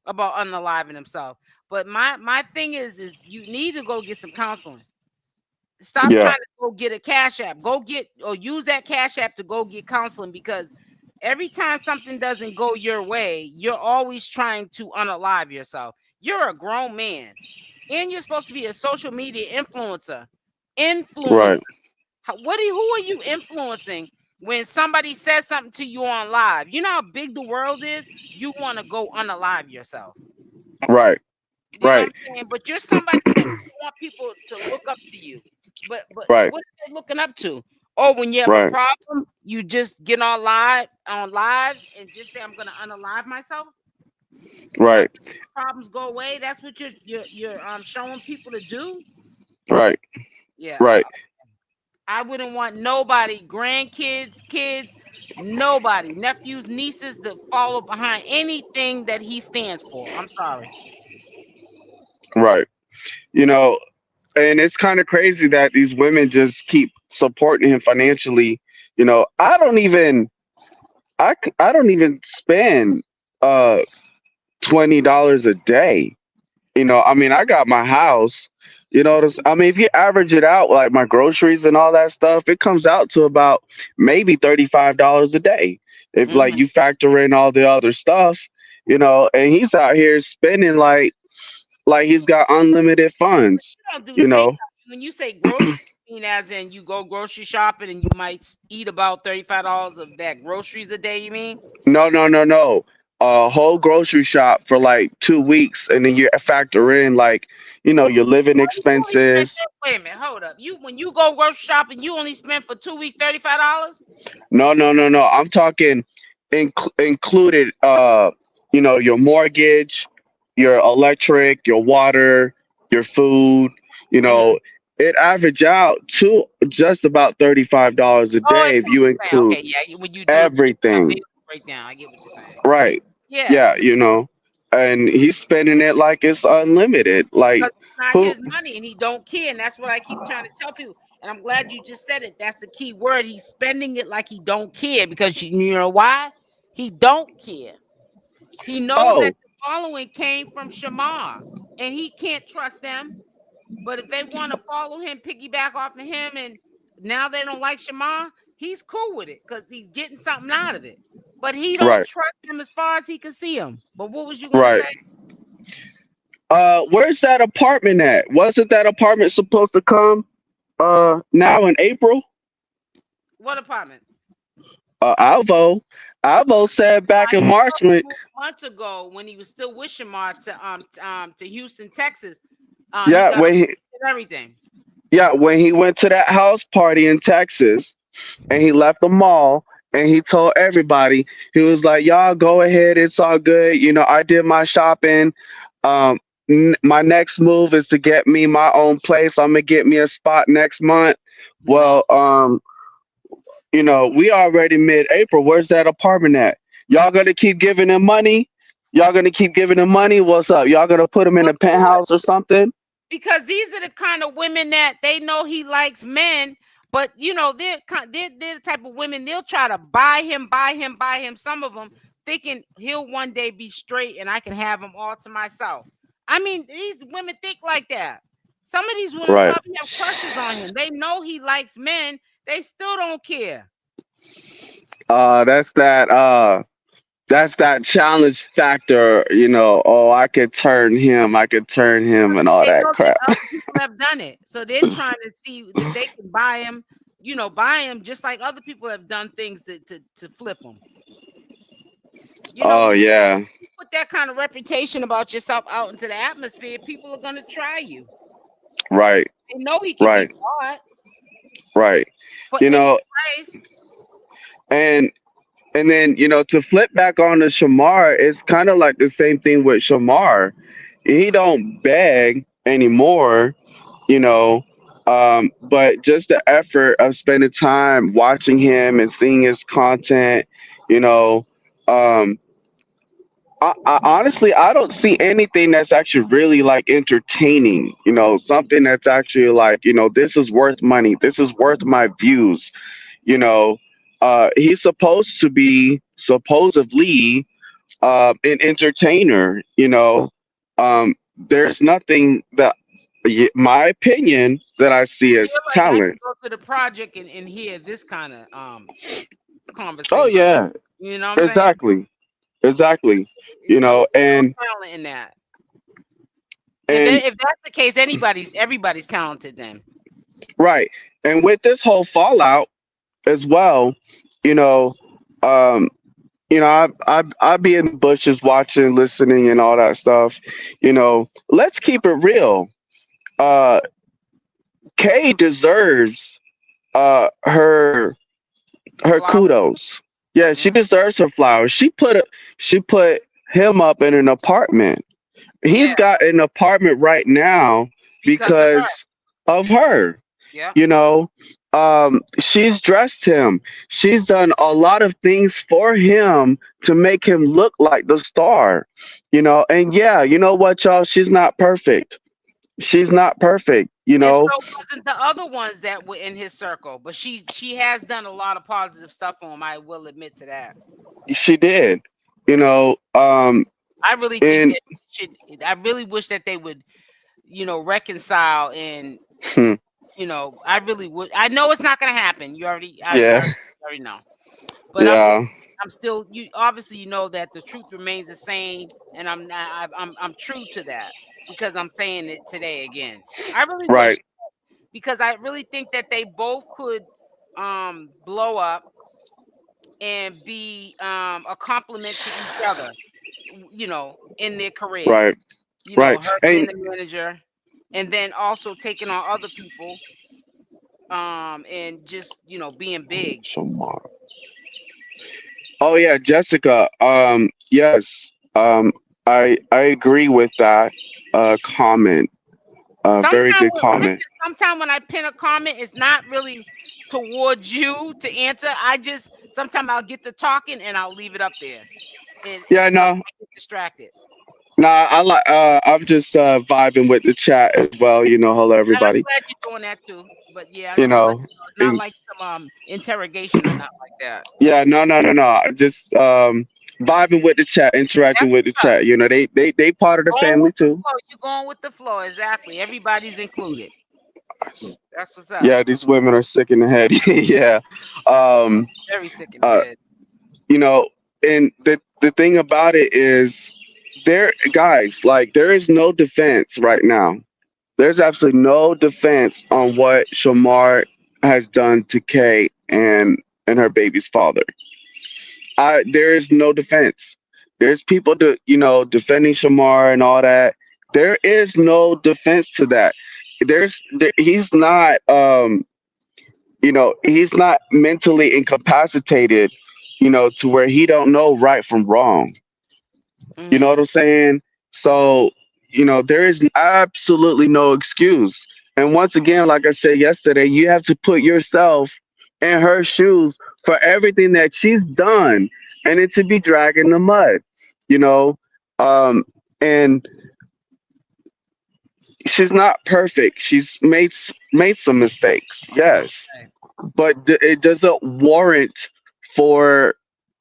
about unaliving himself. But my thing is you need to go get some counseling. Stop Yeah. trying to go get a cash app. Go get or use that cash app to go get counseling because every time something doesn't go your way, you're always trying to unalive yourself. You're a grown man and you're supposed to be a social media influencer. Influence. Right. Who are you influencing when somebody says something to you on live? You know how big the world is? You want to go unalive yourself. Right. You know what Right. I'm saying? But you're somebody that you want people to look up to you. But Right. what are they looking up to? Or when you have a Right. problem, you just get on lives and just say, I'm gonna unalive myself. Like Right. problems go away. That's what you're showing people to do. Right. Yeah. Right. I wouldn't want nobody, grandkids, kids, nobody, nephews, nieces to follow behind anything that he stands for. I'm sorry. Right. You know, and it's kind of crazy that these women just keep supporting him financially. I don't even spend uh $20 a day. I mean, I got my house. I mean, if you average it out, like my groceries and all that stuff, it comes out to about maybe $35 a day. If like Mhm. you factor in all the other stuff, and he's out here spending like he's got unlimited funds. You don't do You takeout. know, When you say grocery, you mean as in you go grocery shopping and you might eat about $35 of that groceries a day, you mean? no, no, no, no. A whole grocery shop for like 2 weeks, and then you factor in like your living Oh, you only spend expenses. that. Wait a minute, hold up. You when you go grocery shopping, you only spend for 2 weeks $35? No, no, no, no. I'm talking included. Your mortgage, your electric, your water, your food. You Mm-hmm. know, it average out to just about $35 a Oh, I day see if what you you're saying. include Okay, yeah, when you do a breakdown, everything. daily breakdown, I get what you're saying. Right? Yeah, Yeah. And he's spending it like it's unlimited. Like because it's not who? his money and he don't care. And that's what I keep trying to tell people. And I'm glad you just said it. That's the key word. He's spending it like he don't care because you know why? He don't care. He knows that Oh, the following came from Shamar and he can't trust them. But if they want to follow him, piggyback off of him, and now they don't like Shamar, he's cool with it because he's getting something out of it. But he don't right, trust him as far as he can see him. But what was you gonna right. say? Where's that apartment at? Wasn't that apartment supposed to come now in April? What apartment? Alvo. Alvo said back I in know March he when moved months ago when he was still with Shamar to Houston, Texas. He yeah got when he everything. yeah when he went to that house party in Texas and he left the mall and he told everybody, he was like, y'all go ahead, it's all good, I did my shopping. um my next move is to get me my own place. I'm gonna get me a spot next month. No, Well, we already mid-April. Where's that apartment at? Y'all gonna keep giving him money? Y'all gonna keep giving him money? What's up? Y'all gonna put him in a penthouse or something? because these are the kind of women that they know he likes men, but they're the type of women they'll try to buy him, buy him, buy him. Some of them thinking he'll one day be straight and I can have him all to myself. I mean, these women think like that. Some of these women Right. probably have crushes on him. They know he likes men. They still don't care. That's that challenge factor, oh, I could turn him and all They that know that crap. other people have done it, so they're trying to see if they can buy him. Buy him just like other people have done things to flip him. Oh When yeah. you put that kind of reputation about yourself out into the atmosphere, people are gonna try you. Right. They know he can be Right. bought Right. for You any know, price. and then, to flip back on to Shamar, it's kind of like the same thing with Shamar. He don't beg anymore, you know. But just the effort of spending time watching him and seeing his content, you know, um, I honestly I don't see anything that's actually really like entertaining, something that's actually like, this is worth money, this is worth my views, you know. He's supposed to be supposedly an entertainer, there's nothing that, my opinion, that I see as Feel like I talent. can go to the project and hear this kind of Oh conversation. yeah, You know what I'm saying? exactly, exactly. There's no And talent in that. and If that's the case, everybody's talented then. right, and with this whole fallout as well, you know, um, I be in the bushes watching, listening, and all that stuff. Let's keep it real. Uh, Kay deserves her Flowers. kudos. Yeah, she Mhm. deserves her flowers. She put him up in an apartment. He's Yeah, got an apartment right now because of her. because of her. Yeah. You know, she's dressed him. She's done a lot of things for him to make him look like the star. And yeah, you know what, y'all? She's not perfect. She's not perfect. And so wasn't the other ones that were in his circle, but she has done a lot of positive stuff for him. I will admit to that. She did. You know, I really think and that should. I really wish that they would, reconcile and I really would. I know it's not going to happen. yeah, You already know. But yeah, I'm still. You obviously you know that the truth remains the same, and I'm not. I'm true to that because I'm saying it today again. I really wish right, because I really think that they both could blow up and be a compliment to each other. In their careers. right, right. Her being And the manager, and then also taking on other people and just being big. Shamar. Oh yeah, Jessica. Yes. Um, I agree with that comment. Very Sometimes good comment. when I pin a comment, it's not really towards you to answer. I just sometimes I'll get to talking and I'll leave it up there, and Yeah, so no, I get distracted. no. I like. I'm just vibing with the chat as well. Hello And I'm everybody. glad you're doing that too. But yeah, I You just want to let know. you know it's not And like some interrogation or not like that. yeah, no, no, no, no. Just vibing with the chat, interacting That's with the what's up. chat. They part of the Going family with the too. flow. You're going with the flow. Exactly. Everybody's included. That's what's up. Yeah, these women are sick in the head. Yeah. Um. Very sick in the Uh. head. You know, and the thing about it is, there, guys, like, there is no defense right now. There's absolutely no defense on what Shamar has done to Kay. and her baby's father. There is no defense. There's people defending Shamar and all that. There is no defense to that. He's not he's not mentally incapacitated, to where he don't know right from wrong. You know Mm-hmm. what I'm saying? So, there is absolutely no excuse. And once again, like I said yesterday, you have to put yourself in her shoes for everything that she's done, and it to be dragged in the mud, you know? Um, and she's not perfect. She's made some mistakes, yes, Right. but it doesn't warrant for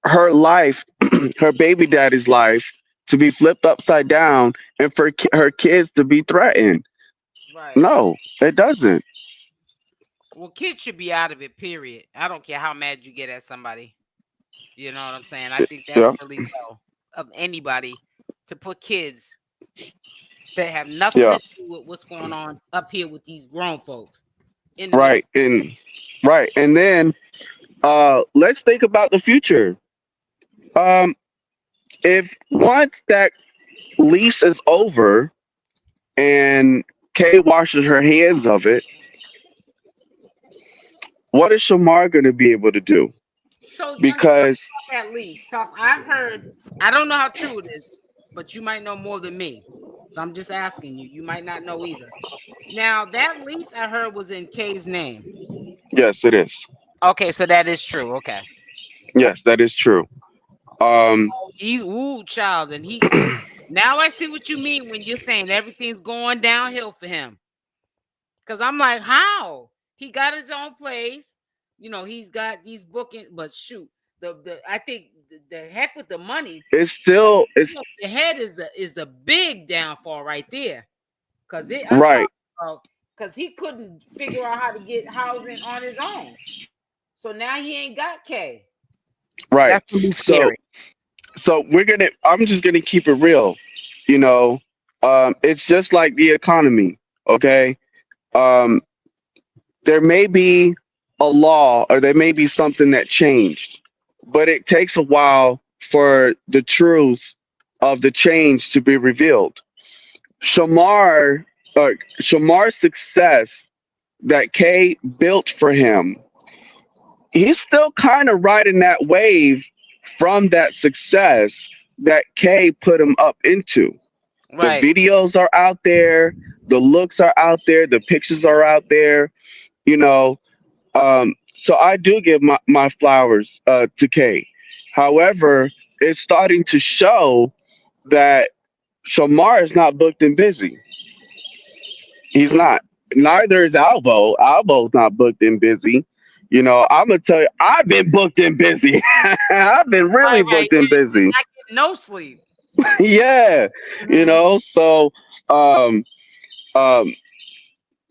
her life, her baby daddy's life, to be flipped upside down and for her kids to be threatened. Right. No, it doesn't. Well, kids should be out of it, period. I don't care how mad you get at somebody. You know what I'm saying? I think that's Yeah, really low of anybody to put kids that have nothing to yeah, do with what's going on up here with these grown folks in the middle. right, and then let's think about the future. Um, if once that lease is over and Kay washes her hands of it, what is Shamar going to be able to do? So Because at least talk. I've heard. I don't know how true it is, but you might know more than me. So I'm just asking you. You might not know either. Now that lease I heard was in Kay's name. yes, it is. Okay, so that is true. Okay. Yes, that is true. Um, He's child, and he now I see what you mean when you're saying everything's going downhill for him. Cause I'm like, how? He got his own place. He's got these booking, but shoot, the I think the heck with the money. it's still it's The head is the big downfall right there. Cause I'm talking right, about because he couldn't figure out how to get housing on his own. So now he ain't got K. right. That's gonna be So scary. I'm just gonna keep it real. You know, it's just like the economy. Okay, um, there may be a law or there may be something that changed, but it takes a while for the truth of the change to be revealed. Shamar, Shamar's success that Kay built for him, he's still kind of riding that wave from that success that Kay put him up into. The Right. videos are out there, the looks are out there, the pictures are out there, you know. So I do give my flowers to Kay. However, it's starting to show that Shamar is not booked and busy. He's Mm. not. Neither is Alvo. Alvo's not booked and busy. I'm gonna tell you, I've been booked and busy. I've been Right, really right. booked and busy. I get no sleep. Yeah, Mhm. So, um, um,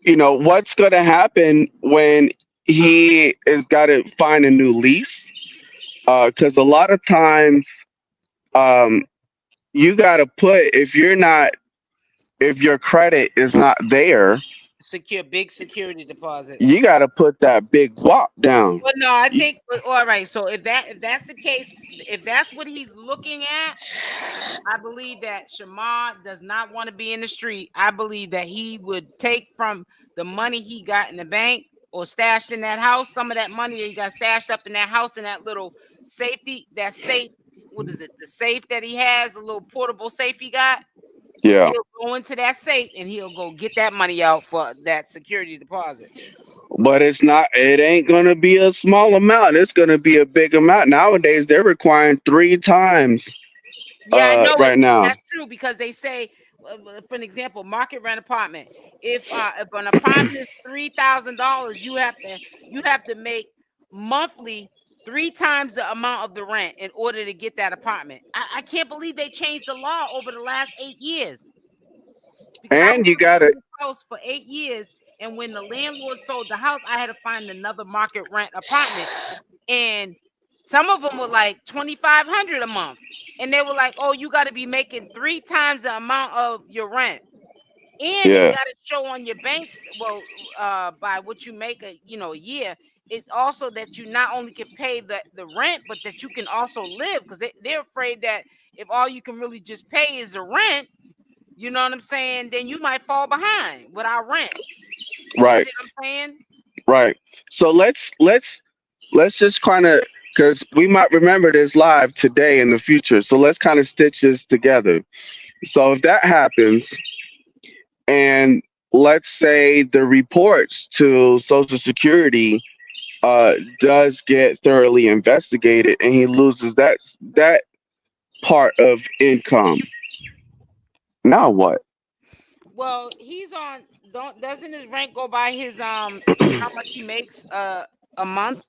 what's gonna happen when he has got to find a new lease? Because a lot of times, um, you gotta put if your credit is not there, Big security deposit. you gotta put that big guap down. Well, no, I think all right. So if that's the case, if that's what he's looking at, I believe that Shamar does not want to be in the street. I believe that he would take from the money he got in the bank or stashed in that house, some of that money that he got stashed up in that house in that little safety, that safe. What is it? The safe that he has, the little portable safe he got. Yeah. He'll go into that safe and he'll go get that money out for that security deposit. But it ain't gonna be a small amount. It's gonna be a big amount. Nowadays they're requiring three times Yeah, I know it. right now. That's true because they say, for an example, market rent apartment. If an apartment is $3,000, you have to make monthly three times the amount of the rent in order to get that apartment. I can't believe they changed the law over the last 8 years because I was And you gotta in this house for 8 years, and when the landlord sold the house, I had to find another market rent apartment, and some of them were like 2,500 a month, and they were like, "Oh, you got to be making three times the amount of your rent, and it yeah. got to show on your banks. Well, by what you make a year, it's also that you not only can pay the rent, but that you can also live, because they're afraid that if all you can really just pay is the rent, you know what I'm saying, then you might fall behind without rent. You Right. see what I'm saying? Right. So let's just kind of, because we might remember this live today in the future. So let's kind of stitch this together. So if that happens, and let's say the reports to Social Security does get thoroughly investigated, and he loses that part of income. Now what? Well, he's on. Don't Doesn't his rent go by his how much he makes a month?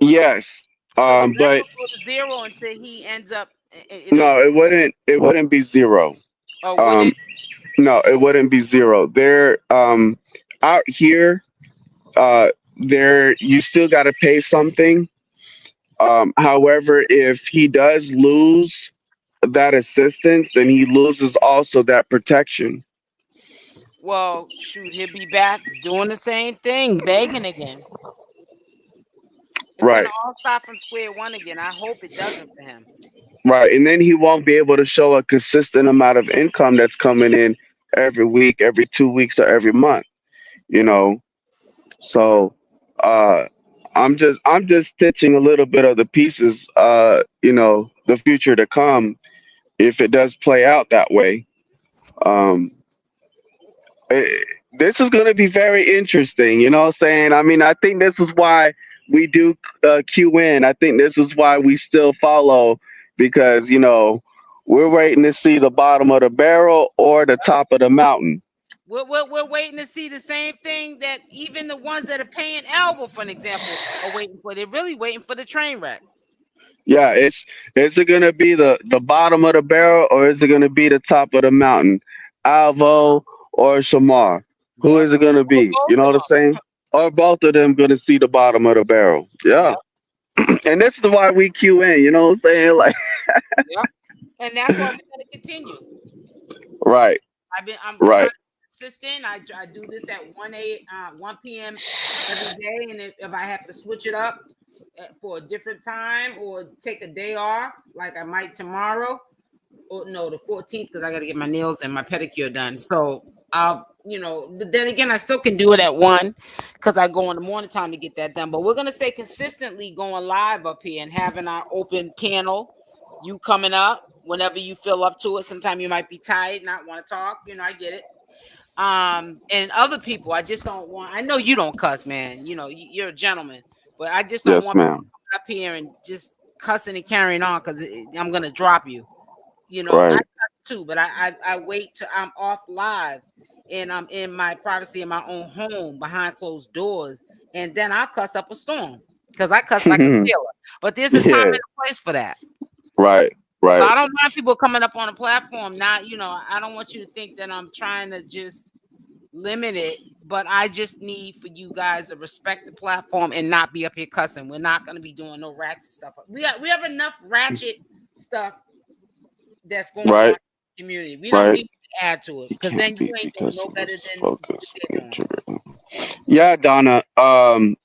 Yes. So the rent But will go to zero until he ends up. It'll no, it wouldn't be zero. or would Um, it? no, it wouldn't be zero. They're out here. Uh, there you still got to pay something. However, if he does lose that assistance, then he loses also that protection. Well, shoot, he'll be back doing the same thing, begging again. It's gonna Right, all start from square one again. I hope it doesn't for him. right. And then he won't be able to show a consistent amount of income that's coming in every week, every 2 weeks, or every month. You know, so uh, I'm just stitching a little bit of the pieces. The future to come if it does play out that way. Um, eh, this is going to be very interesting. You know what I'm saying? I mean, I think this is why we do QN. I think this is why we still follow because, we're waiting to see the bottom of the barrel or the top of the mountain. We're waiting to see the same thing that even the ones that are paying Alvo, for an example, are waiting for. They're really waiting for the train wreck. Yeah, is it going to be the bottom of the barrel or is it going to be the top of the mountain? Alvo or Shamar? Who Yep. is it going to Or be? You both know of what I'm them. saying? Or both of them going to see the bottom of the barrel? Yeah. Yep. And this is why we QN, you know what I'm saying? Like, Yep. And that's why we're gonna continue. right, I'm trying right. to be consistent. I do this at 1 p.m. every day, and if I have to switch it up for a different time or take a day off, like I might tomorrow, or no, the 14th, because I got to get my nails and my pedicure done. So but then again, I still can do it at 1 because I go in the morning time to get that done. But we're gonna stay consistently going live up here and having our open panel. You coming up whenever you feel up to it. Sometimes you might be tired, not want to talk. I get it. And other people, I just don't want. I know you don't cuss, man. You're a gentleman, but I just don't Yes, want people ma'am. coming up here and just cussing and carrying on because I'm gonna drop you. I Right. cuss too, but I wait till I'm off live and I'm in my privacy in my own home behind closed doors, and then I cuss up a storm because I cuss like a sailor. But there's a time Yeah. and a place for that. Right. So Right. I don't mind people coming up on a platform. Not, I don't want you to think that I'm trying to just limit it, but I just need for you guys to respect the platform and not be up here cussing. We're not going to be doing no ratchet stuff. We have enough ratchet stuff that's going on in Right. the community. We don't Right. need to add to it It because can't then you be ain't doing because no he better loses than what focus when they're they doing. trigger him. Yeah, Donna.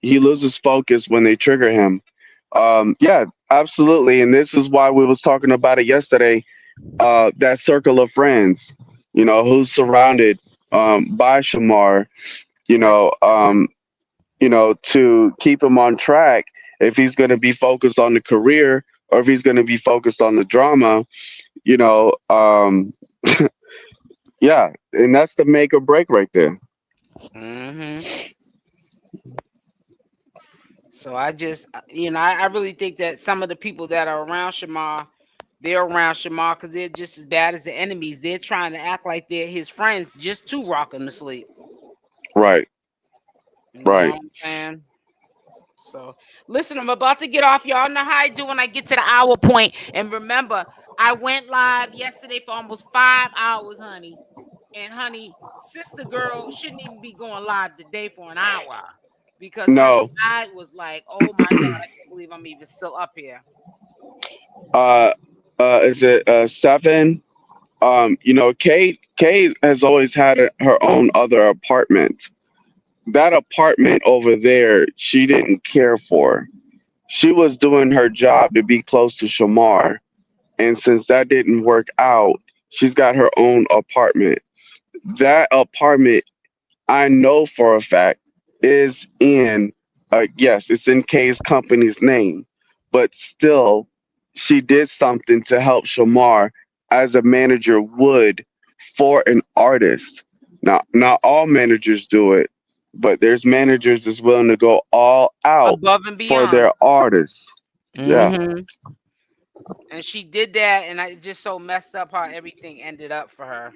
He loses focus when they trigger him. Yeah, absolutely. And this is why we was talking about it yesterday. That circle of friends, who's surrounded by Shamar, you Right. know, um, to keep him on track if he's going to be focused on the career or if he's going to be focused on the drama, you know, um, yeah, and that's the make or break right there. Hmm. So I just, I really think that some of the people that are around Shamar, they're around Shamar because they're just as bad as the enemies. They're trying to act like they're his friends just to rock him to sleep. Right, You know right. what I'm saying? So listen, I'm about to get off. Y'all know how I do when I get to the hour point. And remember, I went live yesterday for almost 5 hours, honey. And honey, sister girl shouldn't even be going live today for an hour. Because honey, No, I was like, oh my God, I can't believe I'm even still up here. uh, is it seven? Kate has always had her own other apartment that apartment over there, she didn't care for. She was doing her job to be close to Shamar. And since that didn't work out, she's got her own apartment. That apartment, I know for a fact, is in, yes, it's in Kay's company's name, but still, she did something to help Shamar as a manager would for an artist. Now, not all managers do it, but there's managers that's willing to go all out Above and for beyond. their artists. Yeah. Hmm. And she did that, and I just so messed up how everything ended up for her.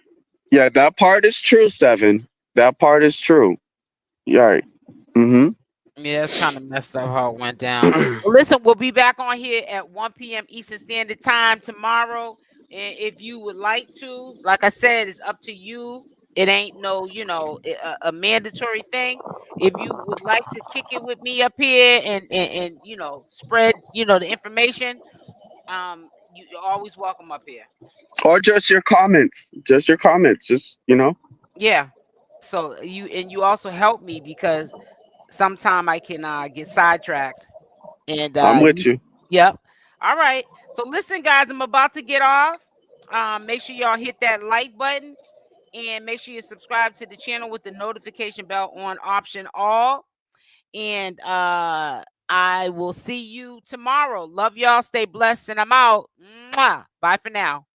Yeah, that part is true, Seven. That part is true. Yeah. Right. Mm-hmm. Yeah, it's kind of messed up how it went down. Well, listen, we'll be back on here at 1 p.m. Eastern Standard Time tomorrow. And if you would like to, like I said, it's up to you. It ain't no, a mandatory thing. If you would like to kick it with me up here and spread, the information, you're always welcome up here. Or just your comments. Just your comments. Just. Yeah. So you also help me because sometime I can get sidetracked. And I'm with you. yep. All right. So listen, guys, I'm about to get off. Make sure y'all hit that like button and make sure you subscribe to the channel with the notification bell on option all. And I will see you tomorrow. Love y'all. Stay blessed. And I'm out. Mwah. Bye for now.